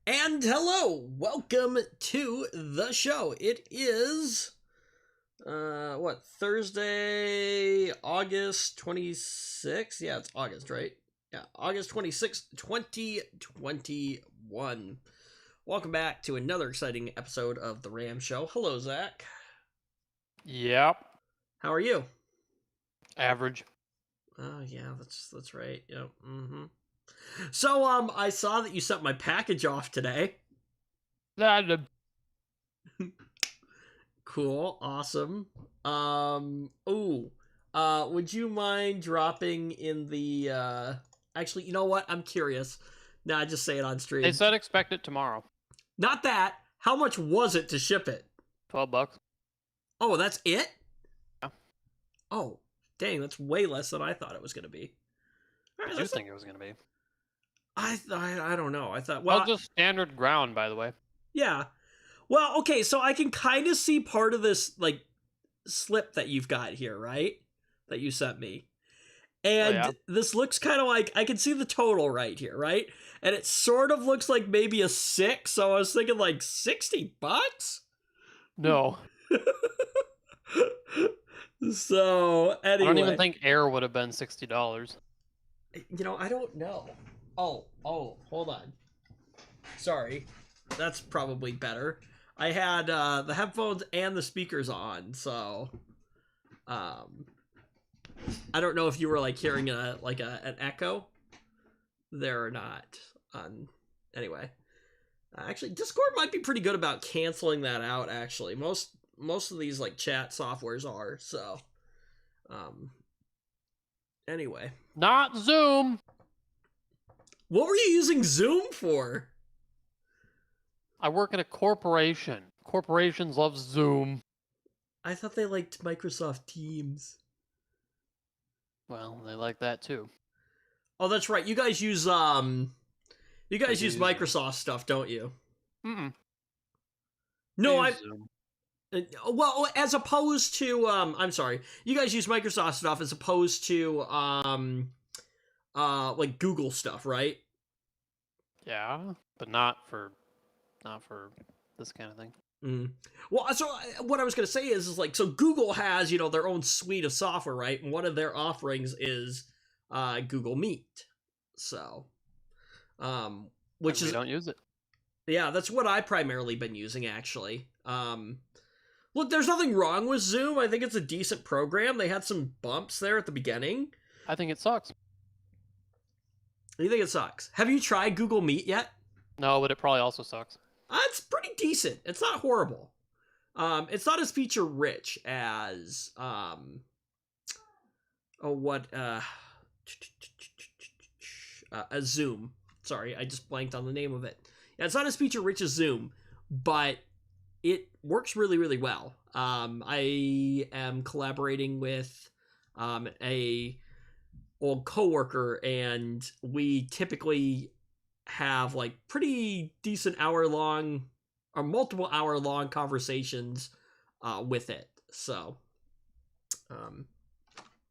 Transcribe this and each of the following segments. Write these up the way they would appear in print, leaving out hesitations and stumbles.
And hello, welcome to the show. It is Thursday, August 26th? Yeah, it's August, right? Yeah, August 26th, 2021. Welcome back to another exciting episode of The Ram Show. Hello, Zach. Yep. How are you? Average. Oh, yeah, that's right. Yep. So, I saw that you sent my package off today. That Cool, awesome. Would you mind dropping in the actually, you know what? I'm curious. Nah, just say it on they stream. said expect it tomorrow. Not that. How much was it to ship it? $12. Oh, that's it? Yeah. Oh, dang, that's way less than I thought it was gonna be. All What right, did you think it was gonna be? I don't know. I thought, Well, just standard ground, by the way. yeah. Well, okay, so I can kind of see part of this like slip that you've got here, right? That you sent me. And yeah? this looks kind of like, I can see the total right here, right? And it sort of looks like maybe a 6, so I was thinking like $60? No. So, I don't even anyway. think air would have been $60. I don't know. Oh, hold on. Sorry. That's probably better. I had the headphones and the speakers on, so I don't know if you were like hearing an echo there or not. Anyway, actually, Discord might be pretty good about canceling that out. Actually, most of these like chat softwares are. So, anyway, Not Zoom. what were you using Zoom for? I work at a corporation. Corporations love Zoom. I thought they liked Microsoft Teams. Well, they like that too. Oh, that's right. You guys use use Microsoft stuff, don't you? Mm-mm. No, I I use Zoom. well, as opposed to I'm sorry. You guys use Microsoft stuff as opposed to like Google stuff, right? Yeah, but not for this kind of thing. Mm. Well, so what I was going to say is like, so Google has, their own suite of software, right? And one of their offerings is Google Meet. So, which we is, don't use it. yeah, that's what I primarily been using actually. Look, there's nothing wrong with Zoom. I think it's a decent program. They had some bumps there at the beginning. I think it sucks. You think it sucks? Have you tried Google Meet yet? No, but it probably also sucks. It's pretty decent. It's not horrible. It's not as feature rich as a Zoom. Sorry, I just blanked on the name of it. Yeah, it's not as feature rich as Zoom, but it works really, really well. I am collaborating with a old coworker, and we typically have like pretty decent hour long or multiple hour long conversations with it. So,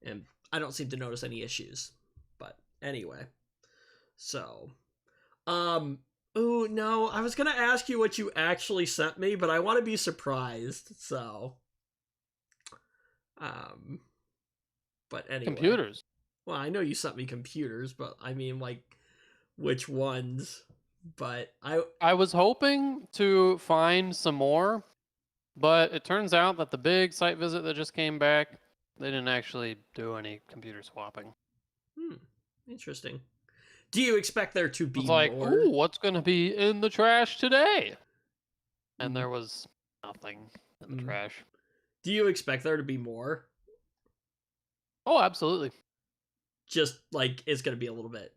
and I don't seem to notice any issues. But anyway, so, oh no, I was gonna ask you what you actually sent me, but I want to be surprised. So, but anyway, Computers. Well, I know you sent me computers, but I mean like which ones? But I was hoping to find some more, but it turns out that the big site visit that just came back, they didn't actually do any computer swapping. Interesting. Do you expect there to be It's like, more? ooh, what's going to be in the trash today? And there was nothing in the trash. Do you expect there to be more? Oh, absolutely. Just like it's going to be a little bit.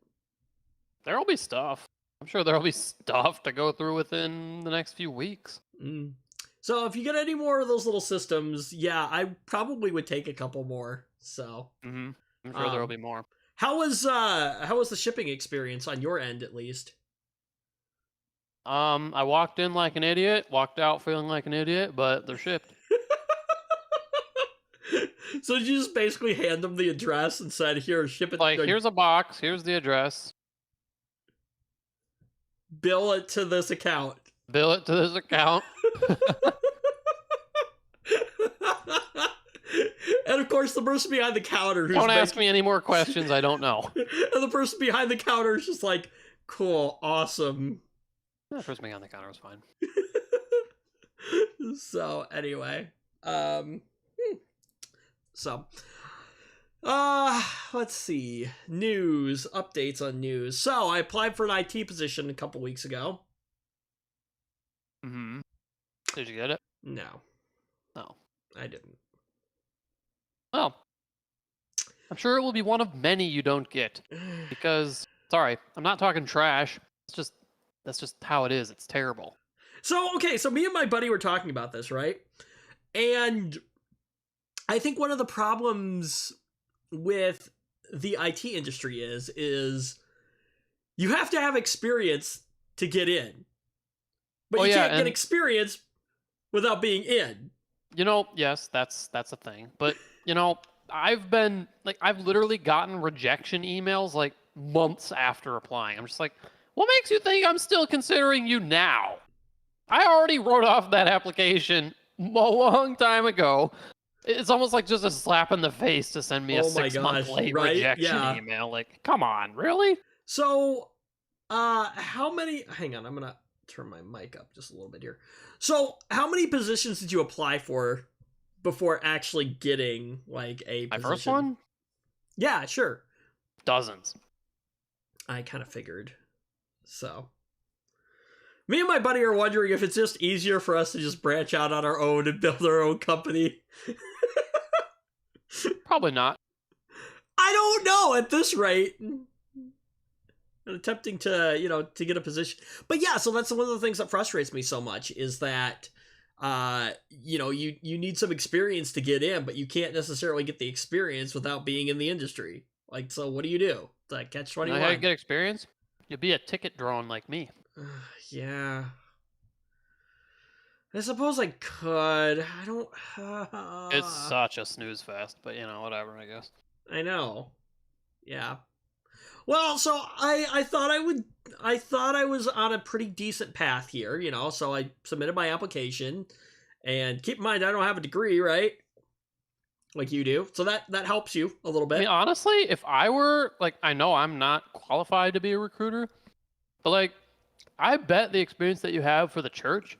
There'll be stuff. I'm sure there'll be stuff to go through within the next few weeks. So if you get any more of those little systems, yeah, I probably would take a couple more. So I'm sure there'll be more. How was the shipping experience on your end, at least? I walked in like an idiot, walked out feeling like an idiot, but they're shipped. So did you just basically hand them the address and said, "Here, ship it." Like, here's a box. Here's the address. Bill it to this account. Bill it to this account. And of course, the person behind the counter. Don't ask me any more questions. I don't know. And the person behind the counter is just like, cool, awesome. The person behind the counter was fine. So anyway, so let's see, updates on news. So I applied for an IT position a couple weeks ago. Mm-hmm. Did you get it? No, I didn't. Well, I'm sure it will be one of many you don't get. Because, sorry, I'm not talking trash. That's just how it is. It's terrible. So, okay, so me and my buddy were talking about this, right? And I think one of the problems with the IT industry is you have to have experience to get in. But you can't get experience without being in. Yes, that's a thing. But, I've literally gotten rejection emails like months after applying. I'm just like, what makes you think I'm still considering you now? I already wrote off that application a long time ago. It's almost like just a slap in the face to send me a 6-month late rejection email. Like, come on, really? So, how many... Hang on, I'm going to turn my mic up just a little bit here. So, how many positions did you apply for before actually getting, like, a position? My first one? Yeah, sure. Dozens. I kind of figured. So... Me and my buddy are wondering if it's just easier for us to just branch out on our own and build our own company. Probably not. I don't know at this rate. I'm attempting to, to get a position. But yeah, so that's one of the things that frustrates me so much is that, you need some experience to get in, but you can't necessarily get the experience without being in the industry. Like, so what do? It's like catch-21. Know how you get experience? You'll be a ticket drone like me. Yeah. I suppose I could. I don't... It's such a snooze fest, but whatever, I guess. I know. Yeah. Well, so I thought I was on a pretty decent path here, so I submitted my application. And keep in mind, I don't have a degree, right? Like you do. So that helps you a little bit. I mean, honestly, if I were, I know I'm not qualified to be a recruiter, but, I bet the experience that you have for the church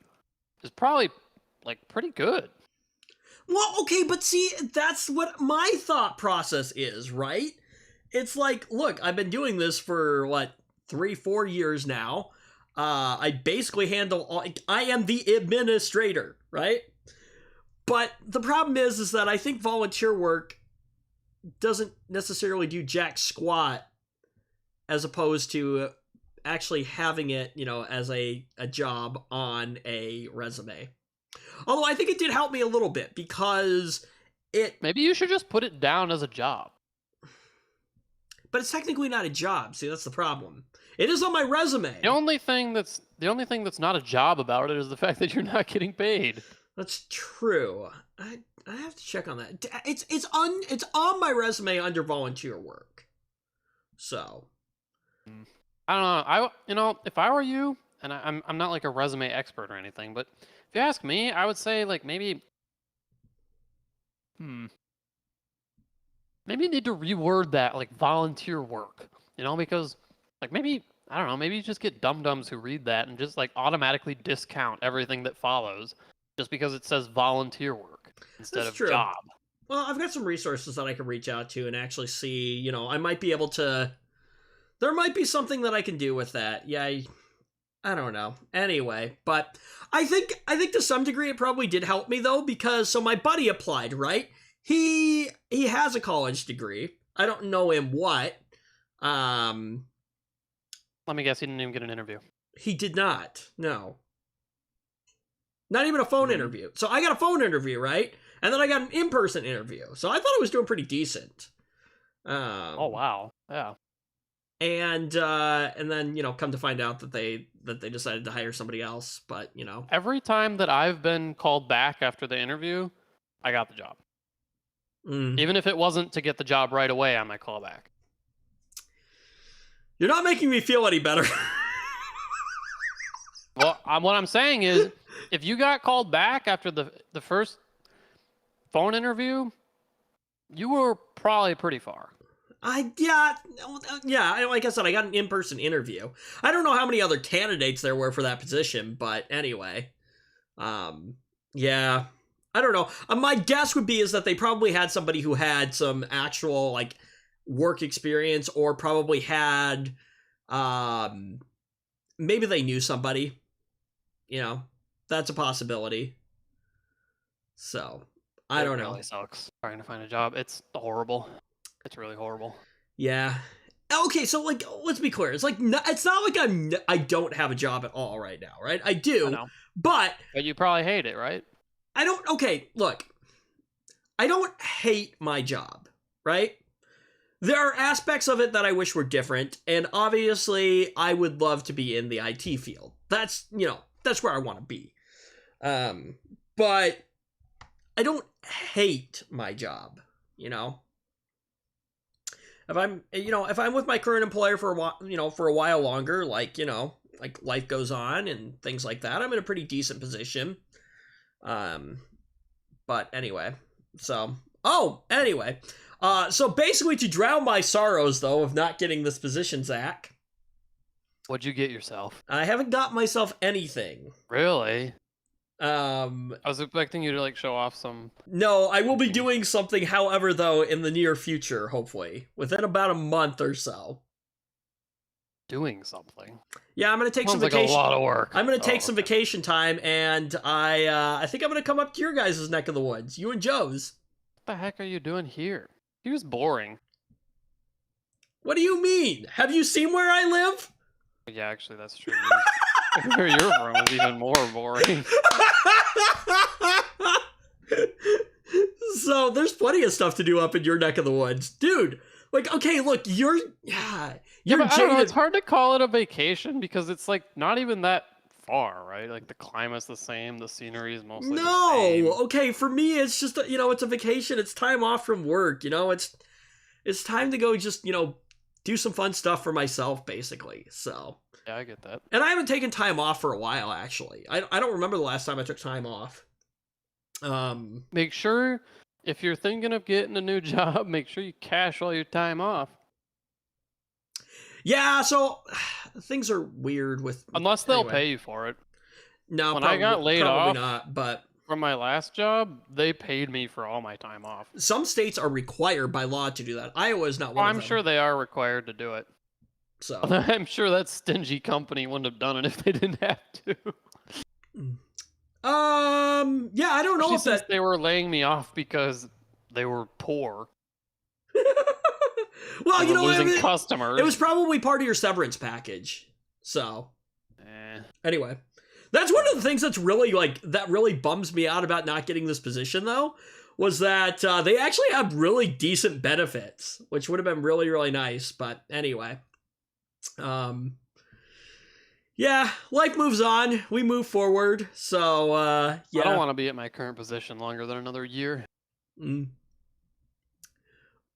is probably, pretty good. Well, okay, but see, that's what my thought process is, right? It's like, look, I've been doing this for, 3-4 years now. I basically handle I am the administrator, right? But the problem is that I think volunteer work doesn't necessarily do jack squat as opposed to actually having it, as a job on a resume. Although I think it did help me a little bit because Maybe you should just put it down as a job. But it's technically not a job. See, that's the problem. It is on my resume. The only thing that's not a job about it is the fact that you're not getting paid. That's true. I have to check on that. It's on my resume under volunteer work. So I don't know. If I were you, and I'm not a resume expert or anything, but if you ask me, I would say maybe maybe you need to reword that volunteer work, because maybe I don't know, maybe you just get dum-dums who read that and just automatically discount everything that follows just because it says volunteer work instead of job. Well, I've got some resources that I can reach out to and actually see, I might be able to. There might be something that I can do with that. Yeah, I don't know. Anyway, but I think to some degree it probably did help me though, because so my buddy applied, right? He has a college degree. I don't know him what. Let me guess, he didn't even get an interview. He did not. No. Not even a phone interview. So I got a phone interview, right? And then I got an in-person interview. So I thought I was doing pretty decent. Oh wow. Yeah. And then come to find out that they decided to hire somebody else, but every time that I've been called back after the interview, I got the job. Even if it wasn't to get the job right away on my callback. You're not making me feel any better. Well, what I'm saying is, if you got called back after the first phone interview, you were probably pretty far. Yeah, like I said, I got an in-person interview. I don't know how many other candidates there were for that position, but anyway. Yeah. I don't know. My guess would be is that they probably had somebody who had some actual, like, work experience, or probably had, maybe they knew somebody. You know, that's a possibility. So, I don't know. It really sucks trying to find a job. It's horrible. It's really horrible. Yeah. Okay, so, like, let's be clear. It's like, it's not like I don't have a job at all right now, right? I do, but you probably hate it, right? I don't. Okay, look, I don't hate my job, right? There are aspects of it that I wish were different, and obviously, I would love to be in the IT field. That's, that's where I want to be. But I don't hate my job, If I'm with my current employer for a while, for a while longer, like life goes on and things like that, I'm in a pretty decent position. But anyway, so basically, to drown my sorrows, though, of not getting this position, Zach. What'd you get yourself? I haven't got myself anything. Really? I was expecting you to, like, show off some... No, I will be doing something, however, though, in the near future, hopefully. Within about a month or so. Doing something? Yeah, I'm going to take some vacation. Like a lot of work. I'm going to take some vacation time, and I think I'm going to come up to your guys' neck of the woods. You and Joe's. What the heck are you doing here? Here's boring. What do you mean? Have you seen where I live? Yeah, actually, that's true. Where you're from is even more boring. So there's plenty of stuff to do up in your neck of the woods, dude. Like, okay, look, you're but I don't know, it's hard to call it a vacation because it's like not even that far, right? Like the climate's the same, the scenery is mostly the same. Okay, for me it's just it's a vacation. It's time off from work. It's time to go just do some fun stuff for myself, basically. So yeah, I get that. And I haven't taken time off for a while, actually. I don't remember the last time I took time off. Make sure, if you're thinking of getting a new job, make sure you cash all your time off. Yeah, so things are weird with... Unless they'll pay you for it. No, when I got laid off not, but... from my last job, they paid me for all my time off. Some states are required by law to do that. Iowa is not one of them. I'm sure they are required to do it. So I'm sure that stingy company wouldn't have done it if they didn't have to. Yeah, I don't know if they were laying me off because they were poor. Well, losing customers. It was probably part of your severance package. So, anyway, that's one of the things that's really that really bums me out about not getting this position, though, was that they actually have really decent benefits, which would have been really, really nice. But anyway. Yeah, life moves on. We move forward. So, yeah. I don't want to be at my current position longer than another year.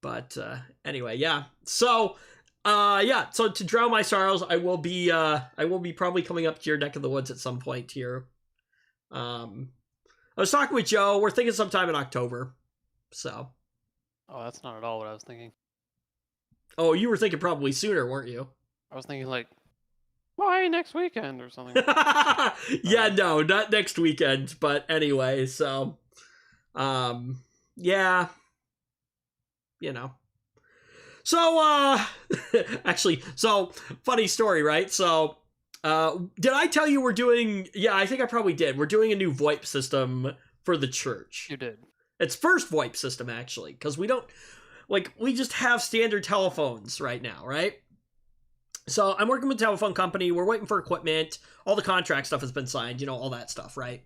But, anyway, yeah. So, so to drown my sorrows, I will be probably coming up to your neck of the woods at some point here. I was talking with Joe. We're thinking sometime in October. So. Oh, that's not at all what I was thinking. Oh, you were thinking probably sooner, weren't you? I was thinking why next weekend or something? Yeah, no, not next weekend, but anyway, so, yeah, So, actually, so, funny story, right? So, did I tell you we're doing, yeah, I think I probably did. We're doing a new VoIP system for the church. You did. It's first VoIP system, actually, because we don't, we just have standard telephones right now, right? So I'm working with a telephone company. We're waiting for equipment. All the contract stuff has been signed, all that stuff, right?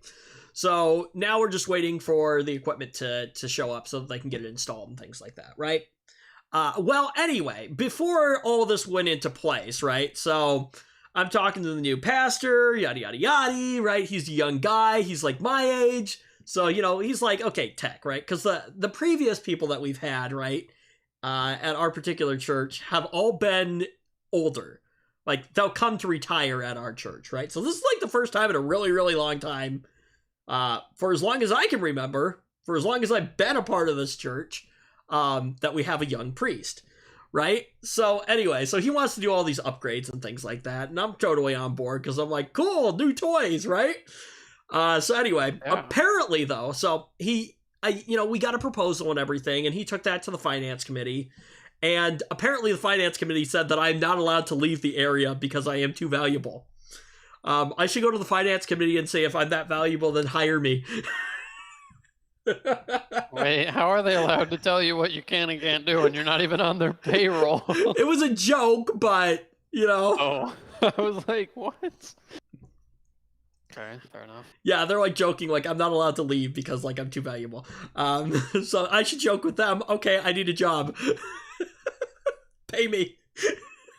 So now we're just waiting for the equipment to show up so that they can get it installed and things like that, right? Well, anyway, before all this went into place, right? So I'm talking to the new pastor, yada, yada, yada, right? He's a young guy. He's like my age. So, he's like, okay, tech, right? Because the previous people that we've had, right, at our particular church have all been older. Like they'll come to retire at our church, right? So this is like the first time in a really, really long time, for as long as I can remember, for as long as I've been a part of this church, that we have a young priest, right? So anyway, so he wants to do all these upgrades and things like that, and I'm totally on board because I'm like, cool, new toys, right? So anyway, apparently though, so we got a proposal and everything, and he took that to the finance committee. And apparently the finance committee said that I'm not allowed to leave the area because I am too valuable. I should go to the finance committee and say, if I'm that valuable, then hire me. Wait, how are they allowed to tell you what you can and can't do when you're not even on their payroll? It was a joke, but, Oh, I was like, what? Okay, fair enough. Yeah, they're like joking, like I'm not allowed to leave because like I'm too valuable. So I should joke with them. Okay, I need a job. Pay me.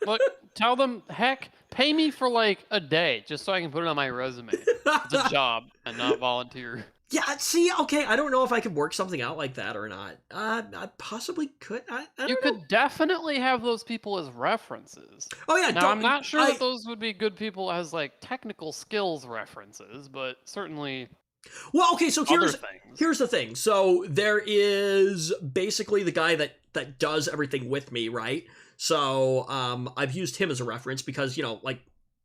Look, tell them, heck, pay me for like a day just so I can put it on my resume. It's a job and not volunteer. Yeah, see, okay, I don't know if I could work something out like that or not. I possibly could. I don't You know. could definitely have those people as references. Oh yeah, Now, I'm not sure that those would be good people as like technical skills references, but certainly Well, okay, so other things. here's the thing. So there is basically the guy that does everything with me, right? So I've used him as a reference because like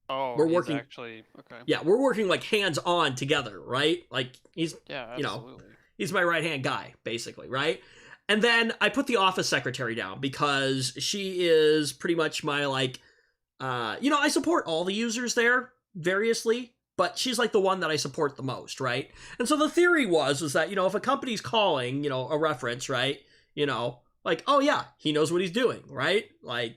Oh, we're he's working actually okay. yeah, we're working like hands on together, right? Like he's Yeah, absolutely. he's my right hand guy basically, right? And then I put the office secretary down because she is pretty much my like I support all the users there variously, but she's like the one that I support the most, right? And so the theory was that if a company's calling, a reference, right? Like, oh yeah, he knows what he's doing, right? Like,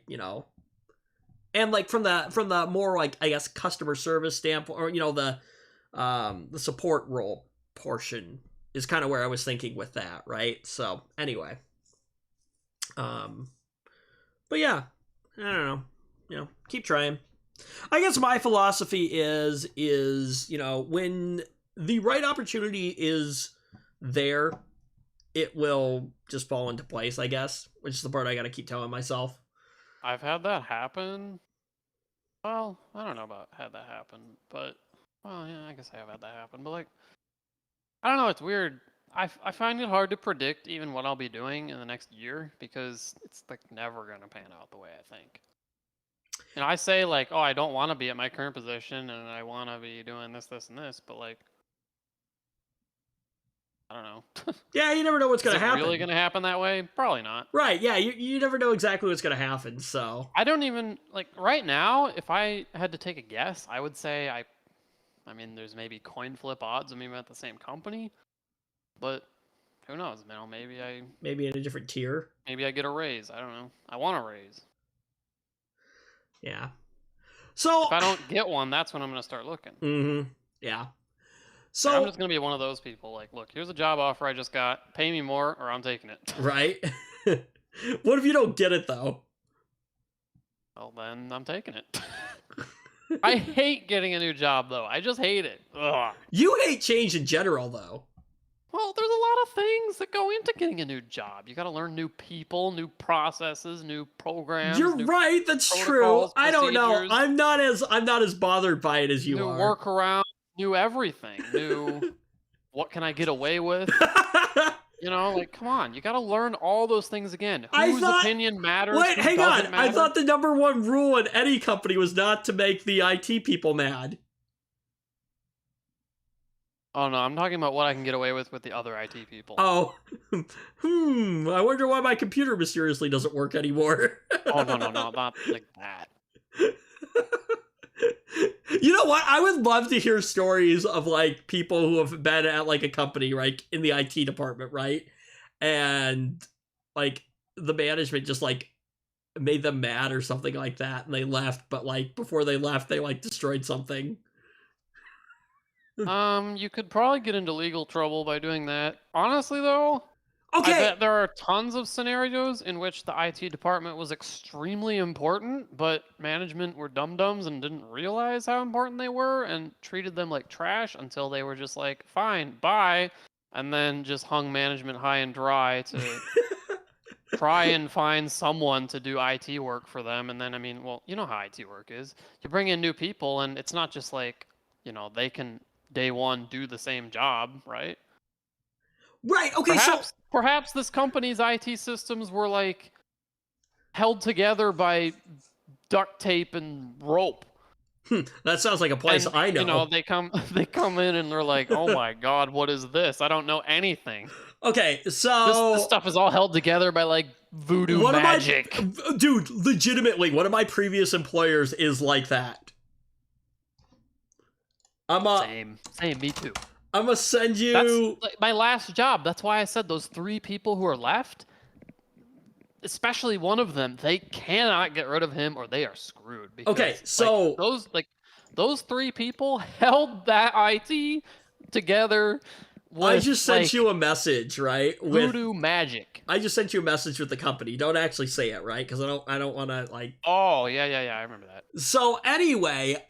and like from the more like I guess customer service standpoint, or the support role portion is kind of where I was thinking with that, right? So anyway, but yeah, I don't know, keep trying. I guess my philosophy is when the right opportunity is there, it will just fall into place, I guess, which is the part I got to keep telling myself. I've had that happen. Well, I don't know about had that happen, but well, yeah, I guess I have had that happen. But like, I don't know. It's weird. I find it hard to predict even what I'll be doing in the next year because it's like never gonna pan out the way I think. And I say like, oh, I don't want to be at my current position, and I want to be doing this, this, and this, but like, I don't know. Yeah, you never know what's going to happen. Really going to happen that way? Probably not. Right, yeah, you never know exactly what's going to happen, so. I don't even, like, right now, if I had to take a guess, I would say I mean, there's maybe coin flip odds of me at the same company, but who knows, man, Maybe in a different tier. Maybe I get a raise, I don't know. I want a raise. Yeah. So. If I don't get one, that's when I'm going to start looking. Mm-hmm, yeah. So I'm just going to be one of those people, like, look, here's a job offer I just got, pay me more or I'm taking it. Right? What if you don't get it, though? Well, then I'm taking it. I hate getting a new job, though. I just hate it. Ugh. You hate change in general, though. Well, there's a lot of things that go into getting a new job. You got to learn new people, new processes, new programs. You're right. That's true. I don't know. I'm not as bothered by it as you are. New workaround, new everything, new. What can I get away with? Like, come on. You got to learn all those things again. Whose opinion matters? Wait, hang on. I thought the number one rule in any company was not to make the IT people mad. Oh, no. I'm talking about what I can get away with the other IT people. Oh. I wonder why my computer mysteriously doesn't work anymore. Oh, no. Not like that. You know what? I would love to hear stories of like people who have been at like a company, right, in the IT department, right? And like the management just like made them mad or something like that and they left, but like before they left they like destroyed something. You could probably get into legal trouble by doing that. Honestly though, okay, I bet there are tons of scenarios in which the IT department was extremely important, but management were dum-dums and didn't realize how important they were and treated them like trash until they were just like, fine, bye, and then just hung management high and dry to try and find someone to do IT work for them. And then, I mean, well, you know how IT work is. You bring in new people, and it's not just like, they can day one do the same job, right? Right. Okay. So Perhaps this company's IT systems were like held together by duct tape and rope. that sounds like a place And, I know. they come in and they're like, "Oh my god, what is this? I don't know anything." Okay, This so stuff is all held together by like voodoo one magic. of my dude, legitimately, one of my previous employers is like that. Same, me too. I'm gonna send you. That's like my last job. That's why I said those 3 people who are left, especially one of them, they cannot get rid of him or they are screwed. Because, Okay, so those 3 people held that IT together. I just sent you a message, right? Voodoo magic. I just sent you a message with the company. Don't actually say it, right? Because I don't want to like. Oh yeah, I remember that. So anyway,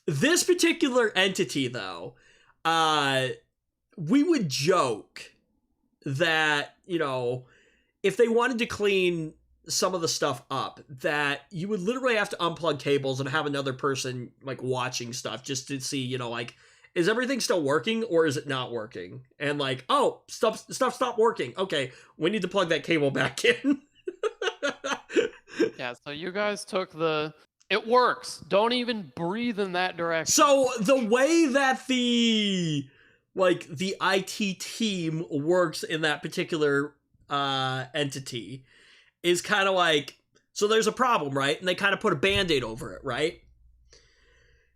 this particular entity though, we would joke that if they wanted to clean some of the stuff up, that you would literally have to unplug cables and have another person like watching stuff just to see, like, is everything still working or is it not working? And like, oh, stuff stopped working. Okay, we need to plug that cable back in. Yeah, so you guys took it works. Don't even breathe in that direction. So the way that the IT team works in that particular entity is kind of like, so there's a problem, right? And they kind of put a band-aid over it, right?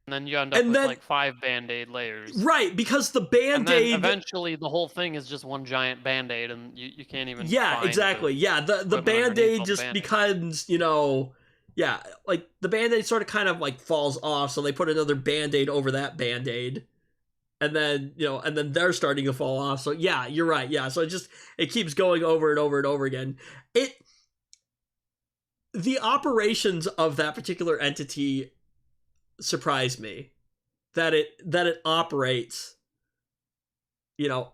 And then you end up with like 5 band-aid layers. Right, because the band-aid... And then eventually the whole thing is just one giant band-aid and you can't even Yeah, exactly. Yeah, the band-aid just becomes, yeah, like the band-aid sort of kind of like falls off, so they put another band-aid over that band-aid. And then, and then they're starting to fall off. So yeah, you're right. Yeah, so it keeps going over and over and over again. The operations of that particular entity surprised me, that it operates,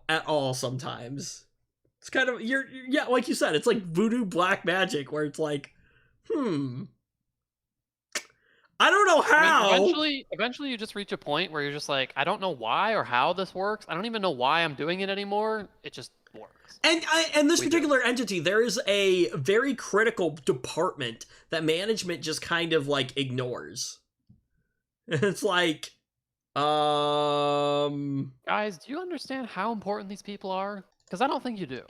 at all sometimes. It's kind of, yeah, like you said, it's like voodoo black magic where it's like, I don't know how. I mean, eventually you just reach a point where you're just like, I don't know why or how this works. I don't even know why I'm doing it anymore. It just works. And this particular entity, there is a very critical department that management just kind of like ignores. It's like, guys, do you understand how important these people are? Because I don't think you do.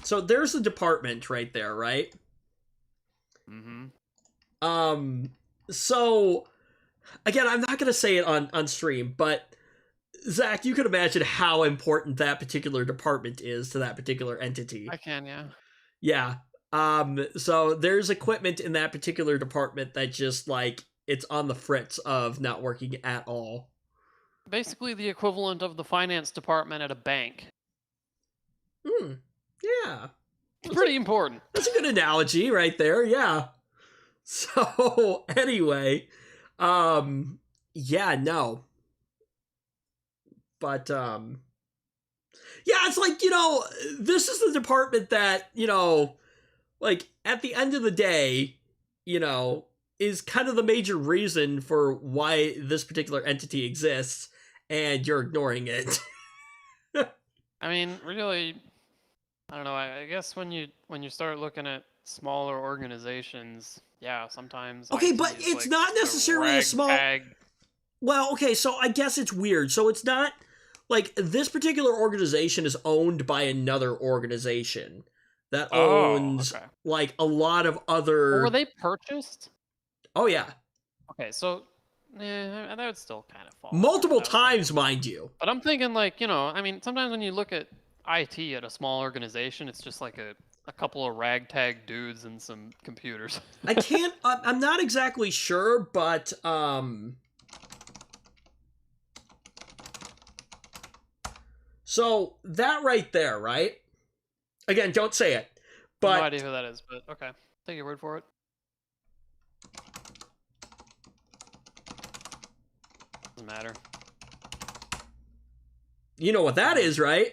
So there's the department right there, right? Mm-hmm. So again, I'm not gonna say it on stream, but Zach, you could imagine how important that particular department is to that particular entity. I can, yeah. Yeah. So there's equipment in that particular department that just like it's on the fritz of not working at all. Basically the equivalent of the finance department at a bank. Yeah. It's pretty important. That's a good analogy right there, yeah. So anyway, yeah, no. But yeah, it's like, this is the department that, like at the end of the day, is kind of the major reason for why this particular entity exists, and you're ignoring it. I mean, really, I don't know. I guess when you start looking at smaller organizations, yeah, sometimes. Okay, but it's like not necessarily a small. Well, okay, so I guess it's weird. So it's not like this particular organization is owned by another organization that owns like a lot of other. Or were they purchased? Oh yeah. Okay, so that would still kind of fall. Multiple times, mind you. But I'm thinking like, I mean, sometimes when you look at IT at a small organization, it's just like a couple of ragtag dudes and some computers. I'm not exactly sure, but so that right there, right? Again, don't say it. But no idea who that is, but okay. Take your word for it. Doesn't matter. You know what that is, right?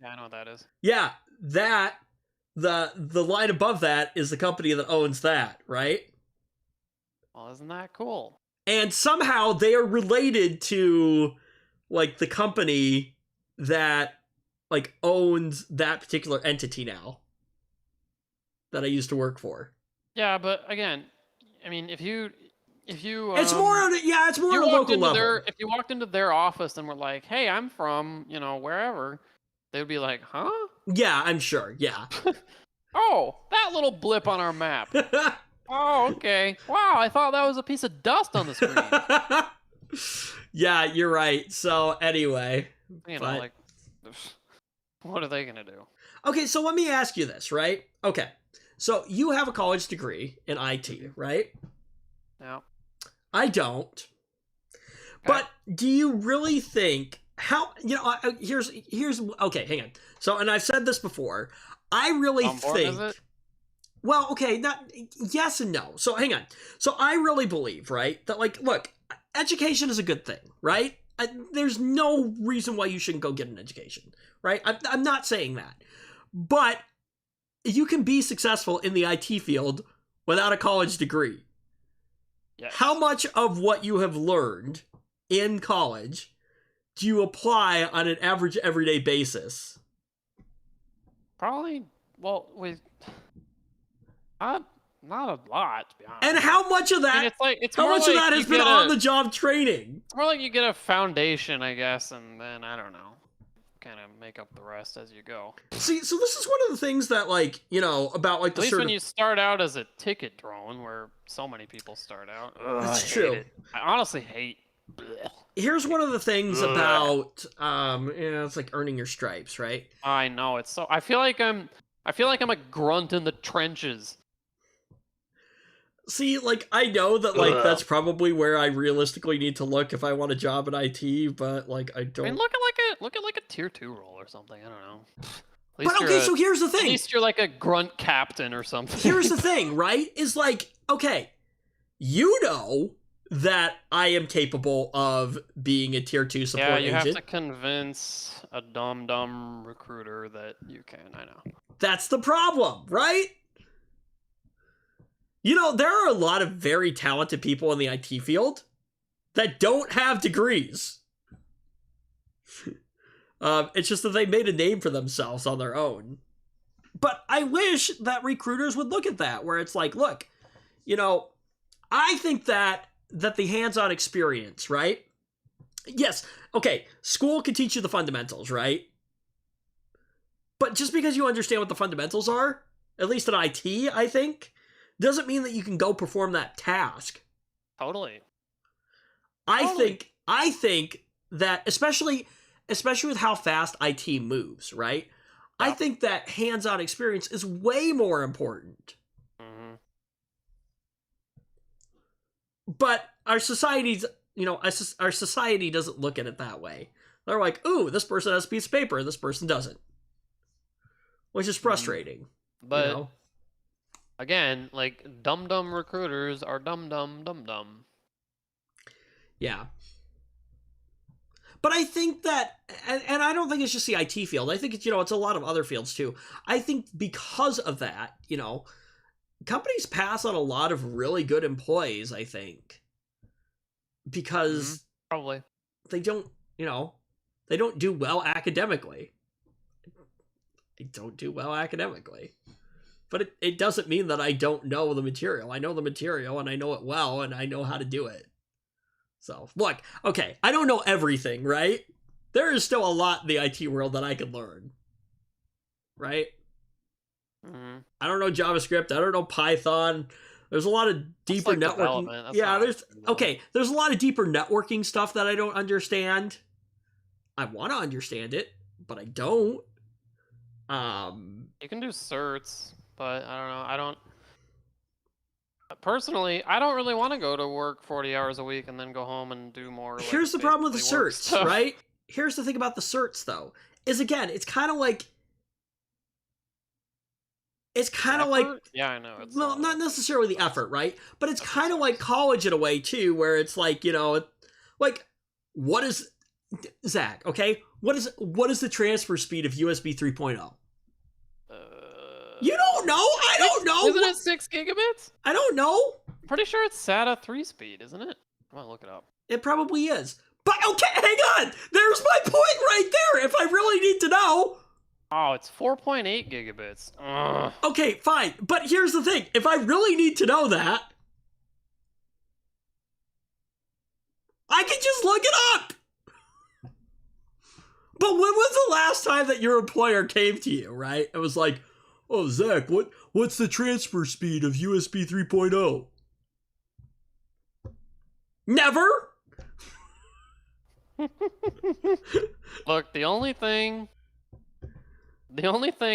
Yeah, I know what that is. Yeah, that the line above that is the company that owns that, right? Well, isn't that cool? And somehow they are related to like the company that like owns that particular entity now that I used to work for. Yeah, but again, I mean, if you It's more on it's more on a local level. if you walked into their office and were like, "Hey, I'm from, wherever," they would be like, "Huh? Yeah, I'm sure. Yeah. Oh, that little blip on our map. Oh, okay. Wow, I thought that was a piece of dust on the screen." Yeah, you're right. So anyway, But... like, what are they gonna do? Okay, so let me ask you this, right? Okay, so you have a college degree in IT, right? Yeah. I don't. Okay. But do you really think here's okay, hang on. So, and I've said this before. I really think. Is it? Well, okay, not yes and no. So, hang on. So, I really believe, right, that like, look, education is a good thing, right? There's no reason why you shouldn't go get an education, right? I'm not saying that, but you can be successful in the IT field without a college degree. Yes. How much of what you have learned in college do you apply on an average everyday basis? Probably, well, not a lot, to be honest. And how much of that? I mean, it's how much like of that has been on-the-job training? It's more like you get a foundation, I guess, and then I don't know, kind of make up the rest as you go. See, so this is one of the things that, like, about like at least when you start out as a ticket drone, where so many people start out. That's true. I honestly hate. Blech. Here's one of the things about it's like earning your stripes, right? I know, it's so. I feel like I'm a grunt in the trenches. See, like, I know that, like, that's probably where I realistically need to look if I want a job in IT, but, like, I don't. I mean, look at like a tier 2 role or something. I don't know. But okay, so here's the thing. At least you're like a grunt captain or something. Here's the thing, right? Is like, okay, you know that I am capable of being a tier 2 support agent. Yeah, you have to convince a dumb recruiter that you can. I know. That's the problem, right? There are a lot of very talented people in the IT field that don't have degrees. It's just that they made a name for themselves on their own. But I wish that recruiters would look at that, where it's like, look, I think that the hands-on experience, right? Yes, okay, school can teach you the fundamentals, right? But just because you understand what the fundamentals are, at least in IT, I think, doesn't mean that you can go perform that task. Totally. I think that especially with how fast IT moves, right? Yep. I think that hands-on experience is way more important. Mm-hmm. But our society doesn't look at it that way. They're like, ooh, this person has a piece of paper, and this person doesn't. Which is frustrating. But again, like, dumb recruiters are dumb. Yeah. But I think that, and I don't think it's just the IT field. I think it's, it's a lot of other fields too. I think because of that, companies pass on a lot of really good employees, I think. Because probably they don't, they don't do well academically. They don't do well academically. But it doesn't mean that I don't know the material. I know the material, and I know it well, and I know how to do it. So, look, okay, I don't know everything, right? There is still a lot in the IT world that I can learn. Right? Mm-hmm. I don't know JavaScript. I don't know Python. There's a lot of deeper networking. Yeah, there's a lot of deeper networking stuff that I don't understand. I want to understand it, but I don't. You can do certs, but I don't know. Personally, I don't really want to go to work 40 hours a week and then go home and do more. Here's the problem with the certs, right? Here's the thing about the certs, though, is again, it's kind of like. Yeah, I know. It's not necessarily the effort, right? But it's kind of like college in a way too, where it's like, like, what is, Zach, okay? What is the transfer speed of USB 3.0? You don't know? I don't know. Isn't it 6 gigabits? I don't know. Pretty sure it's SATA 3 speed, isn't it? I'm gonna look it up. It probably is. But okay, hang on. There's my point right there. If I really need to know. Oh, it's 4.8 gigabits. Ugh. Okay, fine. But here's the thing. If I really need to know that, I can just look it up. But when was the last time that your employer came to you, right? It was like, oh, Zach, what's the transfer speed of USB 3.0? Never? Look, the only thing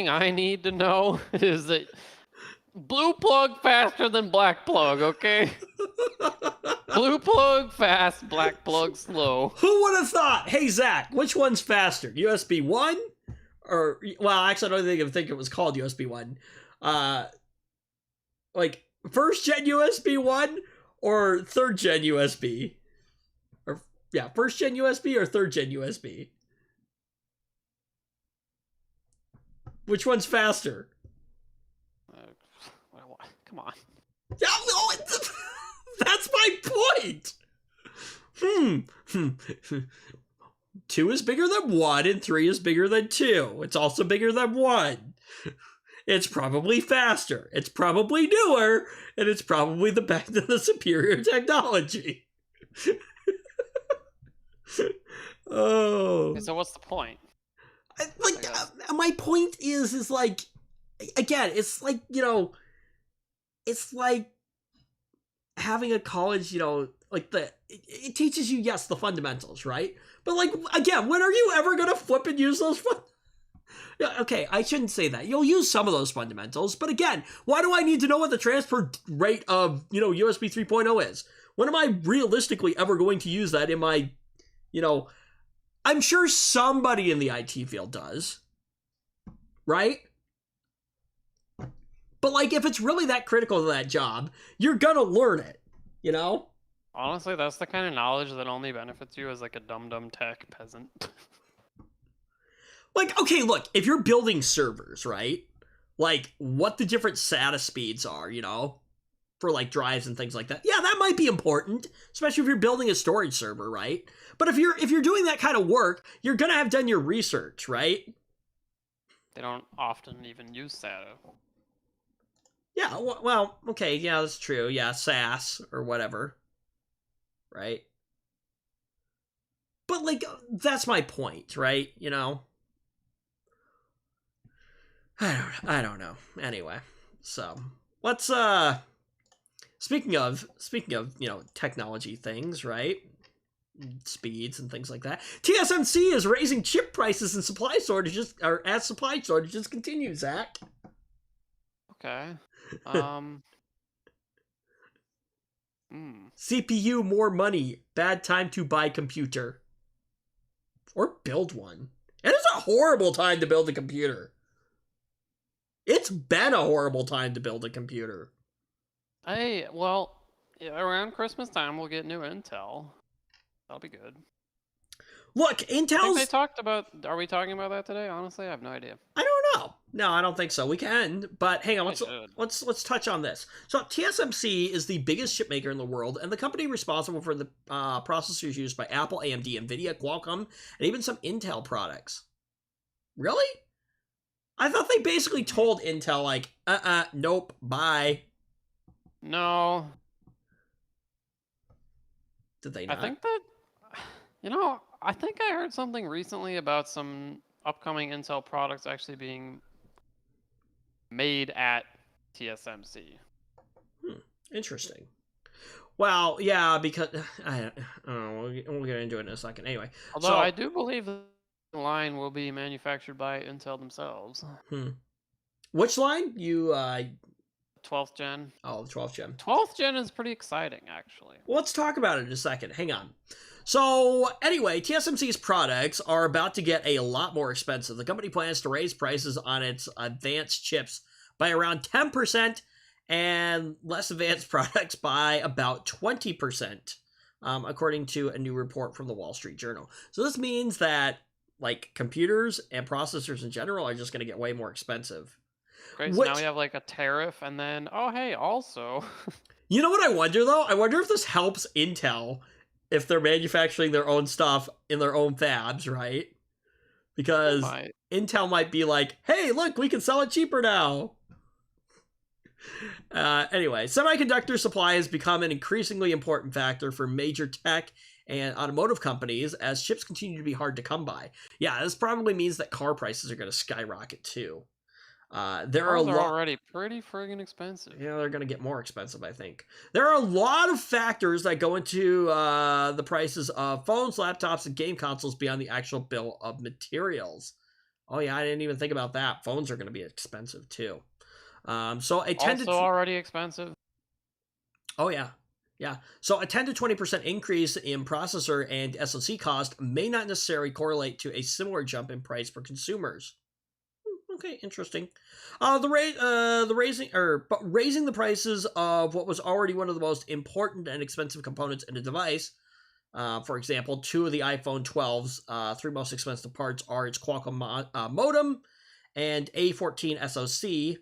I need to know is that blue plug faster than black plug, okay? Blue plug fast, black plug slow. Who would have thought? Hey, Zach, which one's faster? USB 1? Or, well, actually, I don't even think it was called USB 1. Like, first gen USB 1 or third gen USB? Or, yeah, first gen USB or third gen USB? Which one's faster? Come on. Yeah, no, that's my point. 2 is bigger than 1 and 3 is bigger than 2. It's also bigger than 1. It's probably faster. It's probably newer, and it's probably the superior technology. Oh. Okay, so what's the point? My point is like, again, it's like, it's like having a college, like it teaches you, yes, the fundamentals, right? But like, again, when are you ever going to flip and use those Yeah, okay, I shouldn't say that. You'll use some of those fundamentals, but again, why do I need to know what the transfer rate of, USB 3.0 is? When am I realistically ever going to use that in my, I'm sure somebody in the IT field does, right? But like, if it's really that critical to that job, you're gonna learn it, Honestly, that's the kind of knowledge that only benefits you as like a dumb tech peasant. Like, okay, look, if you're building servers, right? Like, what the different SATA speeds are, for like drives and things like that. Yeah, that might be important, especially if you're building a storage server, right? But if you're doing that kind of work, you're gonna have done your research, right? They don't often even use SATA. Yeah, well, okay, yeah, that's true. Yeah, SAS or whatever, right? But like, that's my point, right? I don't know. Anyway, so let's speaking of technology things, right? Speeds and things like that. TSMC is raising chip prices and supply shortages, or as supply shortages continue, Zach. Okay. CPU more money. Bad time to buy computer. Or build one. It is a horrible time to build a computer. It's been a horrible time to build a computer. Hey, well, around Christmas time we'll get new Intel. That'll be good. Look, I think Intel's... they talked about... Are we talking about that today? Honestly, I have no idea. I don't know. No, I don't think so. We can, but hang on. Let's touch on this. So TSMC is the biggest chip maker in the world, and the company responsible for the processors used by Apple, AMD, Nvidia, Qualcomm, and even some Intel products. Really? I thought they basically told Intel, like, nope, bye. No. Did they not? I think that... I think I heard something recently about some upcoming Intel products actually being made at TSMC. Interesting. Well, yeah, because I don't know, we'll get into it in a second. Anyway, although I do believe the line will be manufactured by Intel themselves. Which line? 12th gen. Oh, the 12th gen. 12th gen is pretty exciting, actually. Well, let's talk about it in a second. Hang on. So, anyway, TSMC's products are about to get a lot more expensive. The company plans to raise prices on its advanced chips by around 10% and less advanced products by about 20%. according to a new report from the Wall Street Journal. So this means that like computers and processors in general are just going to get way more expensive. Great. So now we have like a tariff, and then oh hey, also. You know what I wonder though? I wonder if this helps Intel if they're manufacturing their own stuff in their own fabs, right? Because Intel might be like, hey, look, we can sell it cheaper now. Anyway, semiconductor supply has become an increasingly important factor for major tech and automotive companies as chips continue to be hard to come by. Yeah, this probably means that car prices are going to skyrocket too. They're already pretty friggin' expensive. Yeah, they're going to get more expensive, I think. There are a lot of factors that go into the prices of phones, laptops, and game consoles beyond the actual bill of materials. Oh yeah, I didn't even think about that. Phones are going to be expensive too. So a 10 also already expensive. Oh yeah. Yeah. So a 10 to 20% increase in processor and SoC cost may not necessarily correlate to a similar jump in price for consumers. Okay, interesting. Raising the prices of what was already one of the most important and expensive components in a device. For example, two of the iPhone 12's three most expensive parts are its Qualcomm modem and A14 SoC.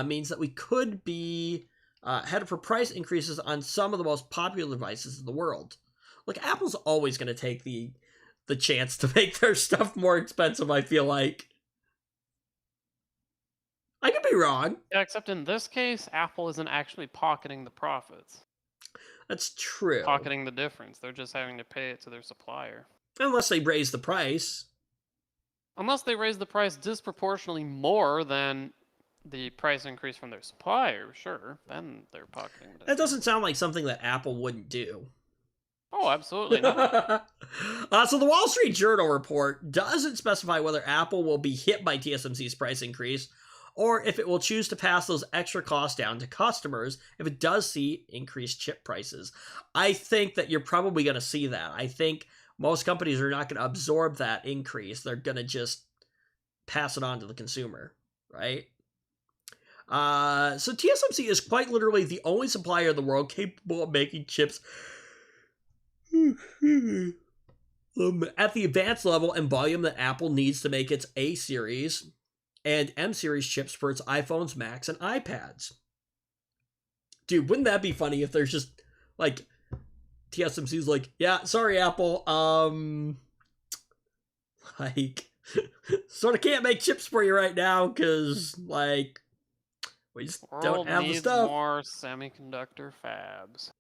Means that we could be headed for price increases on some of the most popular devices in the world. Look, Apple's always going to take the chance to make their stuff more expensive, I feel like. I could be wrong. Yeah, except in this case, Apple isn't actually pocketing the profits. That's true. Pocketing the difference. They're just having to pay it to their supplier. Unless they raise the price. Unless they raise the price disproportionately more than the price increase from their supplier, sure, then they're pocketing it. That doesn't sound like something that Apple wouldn't do. Oh, absolutely not. So the Wall Street Journal report doesn't specify whether Apple will be hit by TSMC's price increase or if it will choose to pass those extra costs down to customers if it does see increased chip prices. I think that you're probably going to see that. I think most companies are not going to absorb that increase. They're going to just pass it on to the consumer, right? So TSMC is quite literally the only supplier in the world capable of making chips at the advanced level and volume that Apple needs to make its A series and M series chips for its iPhones, Macs, and iPads. Dude, wouldn't that be funny if there's just like TSMC's like, yeah, sorry Apple, like sort of can't make chips for you right now because like we just don't have the stuff. More semiconductor fabs.